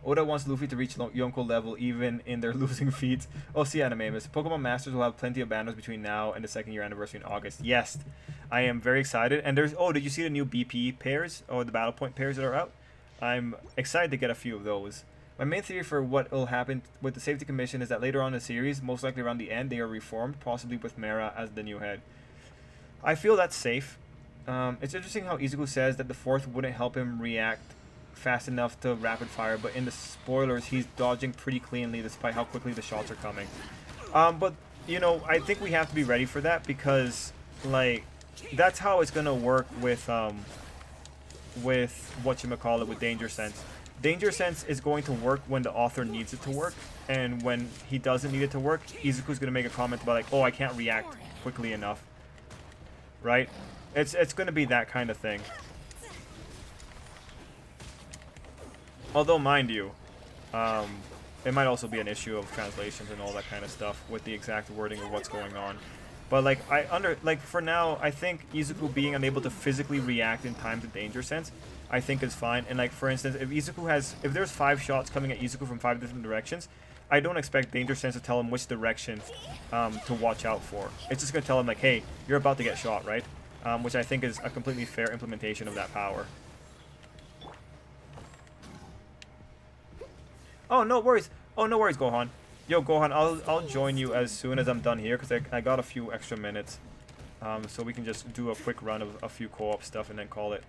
Speaker 1: Oda wants Luffy to reach Yonko level even in their losing feats. Oh, see, Animamus. Pokemon Masters will have plenty of banners between now and the second year anniversary in August. Yes, I am very excited. And there's, oh, did you see the new BP pairs or the Battle Point pairs that are out? I'm excited to get a few of those. My main theory for what will happen with the Safety Commission is that later on in the series, most likely around the end, they are reformed, possibly with Mera as the new head. I feel that's safe. It's interesting how Izuku says that the fourth wouldn't help him react fast enough to rapid fire, but in the spoilers, he's dodging pretty cleanly despite how quickly the shots are coming. But, you know, I think we have to be ready for that because, like, that's how it's going to work with whatchamacallit, with Danger Sense. Danger Sense is going to work when the author needs it to work, and when he doesn't need it to work, Izuku's going to make a comment about, like, oh, I can't react quickly enough. Right? It's going to be that kind of thing. Although, mind you, it might also be an issue of translations and all that kind of stuff with the exact wording of what's going on. But like for now, I think Izuku being unable to physically react in time to Danger Sense, I think is fine. And like for instance, if there's 5 shots coming at Izuku from 5 different directions, I don't expect Danger Sense to tell him which direction to watch out for. It's just gonna tell him like, hey, you're about to get shot, right? Which I think is a completely fair implementation of that power. Oh, no worries. Oh, no worries, Gohan. Yo, Gohan, I'll join you as soon as I'm done here, because I got a few extra minutes. So we can just do a quick run of a few co-op stuff and then call it.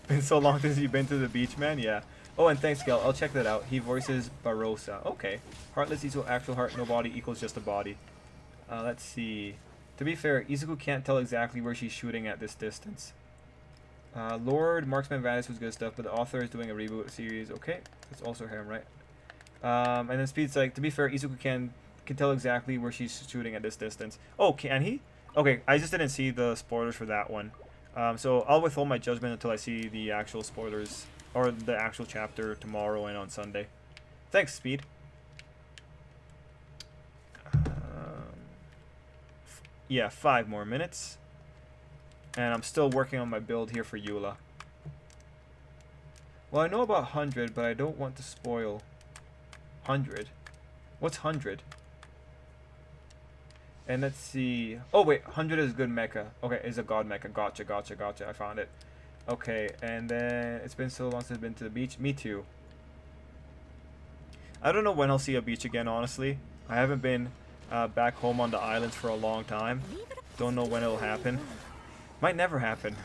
Speaker 1: Been so long since you've been to the beach, man? Yeah. Oh, and thanks, Gel. I'll check that out. He voices Barossa. Okay. Heartless equals actual heart, no body equals just a body. Let's see. To be fair, Izuku can't tell exactly where she's shooting at this distance. Lord Marksman Vanis was good stuff, but the author is doing a reboot series. Okay, that's also him, right? And then Speed's like, to be fair, Izuku can tell exactly where she's shooting at this distance. Oh, can he? Okay, I just didn't see the spoilers for that one. So I'll withhold my judgment until I see the actual spoilers, or the actual chapter tomorrow and on Sunday. Thanks, Speed. Yeah, 5 more minutes. And I'm still working on my build here for Eula. Well, I know about 100, but I don't want to spoil 100. What's 100? And let's see. Oh, wait. 100 is good mecha. Okay, is a god mecha. Gotcha, gotcha, gotcha. I found it. Okay, and then it's been so long since I've been to the beach. Me too. I don't know when I'll see a beach again, honestly. I haven't been back home on the islands for a long time. Don't know when it'll happen. Might never happen.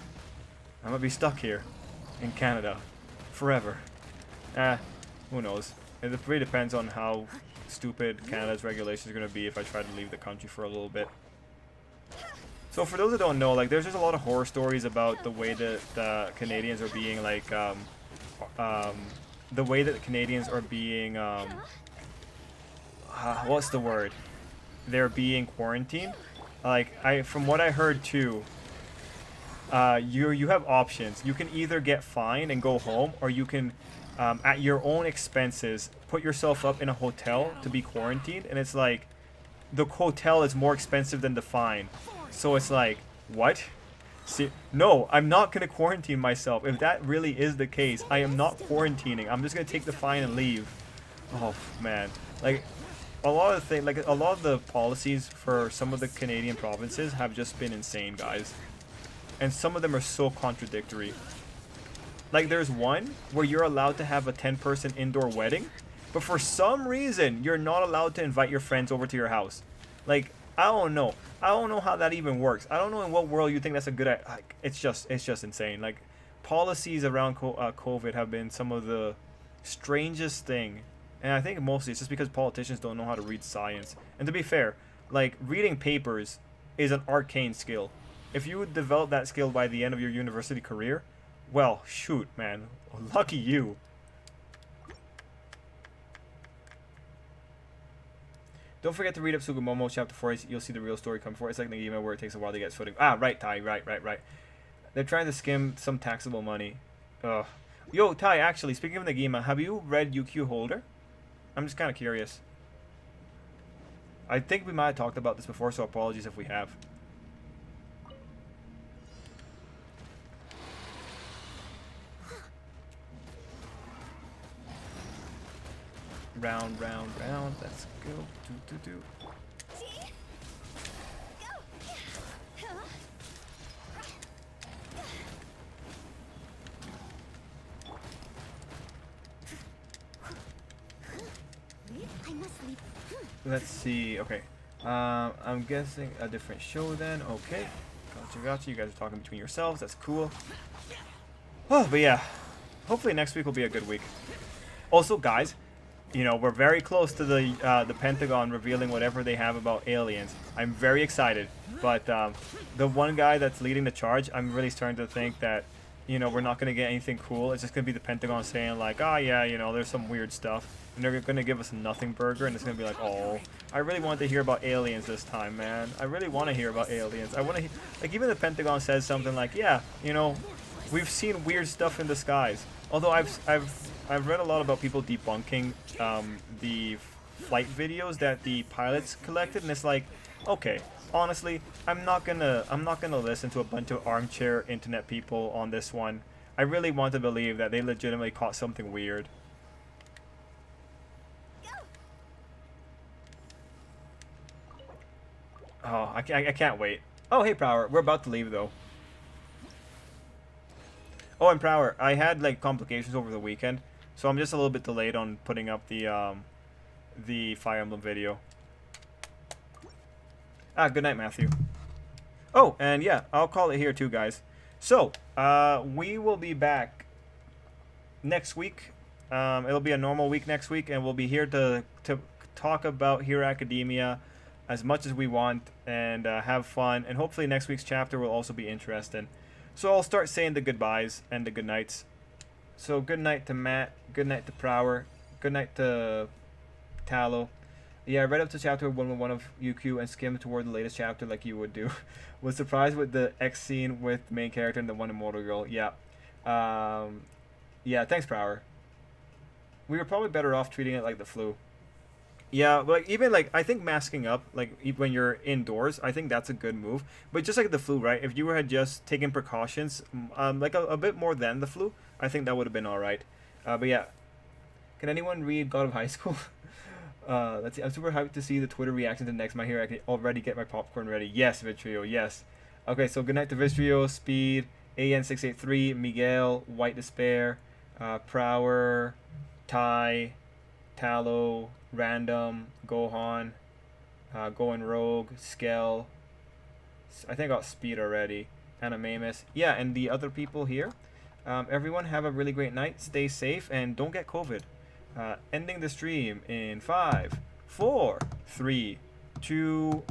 Speaker 1: I'm gonna be stuck here in Canada forever. Who knows? It really depends on how stupid Canada's regulations are gonna be if I try to leave the country for a little bit. So for those that don't know, like, there's just a lot of horror stories about the way that the Canadians are being like the way that the Canadians are being what's the word? They're being quarantined. Like, from what I heard too, you have options. You can either get fined and go home, or you can at your own expenses put yourself up in a hotel to be quarantined. And it's like the hotel is more expensive than the fine. So it's like, what? See, no, I'm not gonna quarantine myself. If that really is the case, I am not quarantining. I'm just gonna take the fine and leave. Oh man, like a lot of the policies for some of the Canadian provinces have just been insane, guys. And some of them are so contradictory. Like, there's one where you're allowed to have a 10-person indoor wedding, but for some reason you're not allowed to invite your friends over to your house. Like, I don't know how that even works. I don't know in what world you think that's a good idea. Like, it's just insane. Like, policies around COVID have been some of the strangest thing. And I think mostly it's just because politicians don't know how to read science. And to be fair, like, reading papers is an arcane skill. If you would develop that skill by the end of your university career, well, shoot, man. Lucky you. Don't forget to read up Sugumomo chapter 4. You'll see the real story come forward. It's like Nagima where it takes a while to get footing. Ah, right, Tai. Right. They're trying to skim some taxable money. Ugh. Yo, Tai, actually, speaking of Nagima, have you read UQ Holder? I'm just kind of curious. I think we might have talked about this before, so apologies if we have. Round. Let's go. Do. Let's see. Okay. I'm guessing a different show then. Okay. Gotcha. You guys are talking between yourselves. That's cool. Oh, but yeah. Hopefully next week will be a good week. Also, guys, you know, we're very close to the Pentagon revealing whatever they have about aliens. I'm very excited, but the one guy that's leading the charge, I'm really starting to think that, you know, we're not going to get anything cool. It's just going to be the Pentagon saying like, oh yeah, you know, there's some weird stuff, and they're going to give us a nothing burger, and it's going to be like, oh, I really want to hear about aliens this time, man. I really want to hear about aliens. I want to, like, even the Pentagon says something like, yeah, you know, we've seen weird stuff in the skies. Although I've read a lot about people debunking the flight videos that the pilots collected, and it's like, okay, honestly, I'm not gonna listen to a bunch of armchair internet people on this one. I really want to believe that they legitimately caught something weird. Oh, I can't wait. Oh, hey, Prower, we're about to leave though. Oh, and Prower, I had like complications over the weekend, so I'm just a little bit delayed on putting up the Fire Emblem video. Ah, good night, Matthew. Oh, and yeah, I'll call it here too, guys. So, we will be back next week. It'll be a normal week next week, and we'll be here to talk about Hero Academia as much as we want and have fun. And hopefully next week's chapter will also be interesting. So I'll start saying the goodbyes and the good nights. So good night to Matt. Good night to Prower. Good night to Tallow. Yeah, I read up to chapter 111 of UQ and skimmed toward the latest chapter like you would do. Was surprised with the X scene with the main character and the one immortal girl. Yeah. Yeah, thanks, Prower. We were probably better off treating it like the flu. Yeah, but like even like I think masking up like when you're indoors, I think that's a good move. But just like the flu, right? If you had just taken precautions, like a bit more than the flu, I think that would have been all right. But yeah, can anyone read God of High School? Let's see. I'm super hyped to see the Twitter reaction to next My Hero. I can already get my popcorn ready. Yes, Vitrio. Yes. Okay, so good night to Vitrio, Speed, AN683, Miguel, White Despair, Prower, Ty, Tallow, Random, Gohan, Going Rogue, Skell. I think I got Speed already. Animamus. Yeah, and the other people here. Everyone have a really great night. Stay safe and don't get COVID. Ending the stream in 5, 4, 3, 2,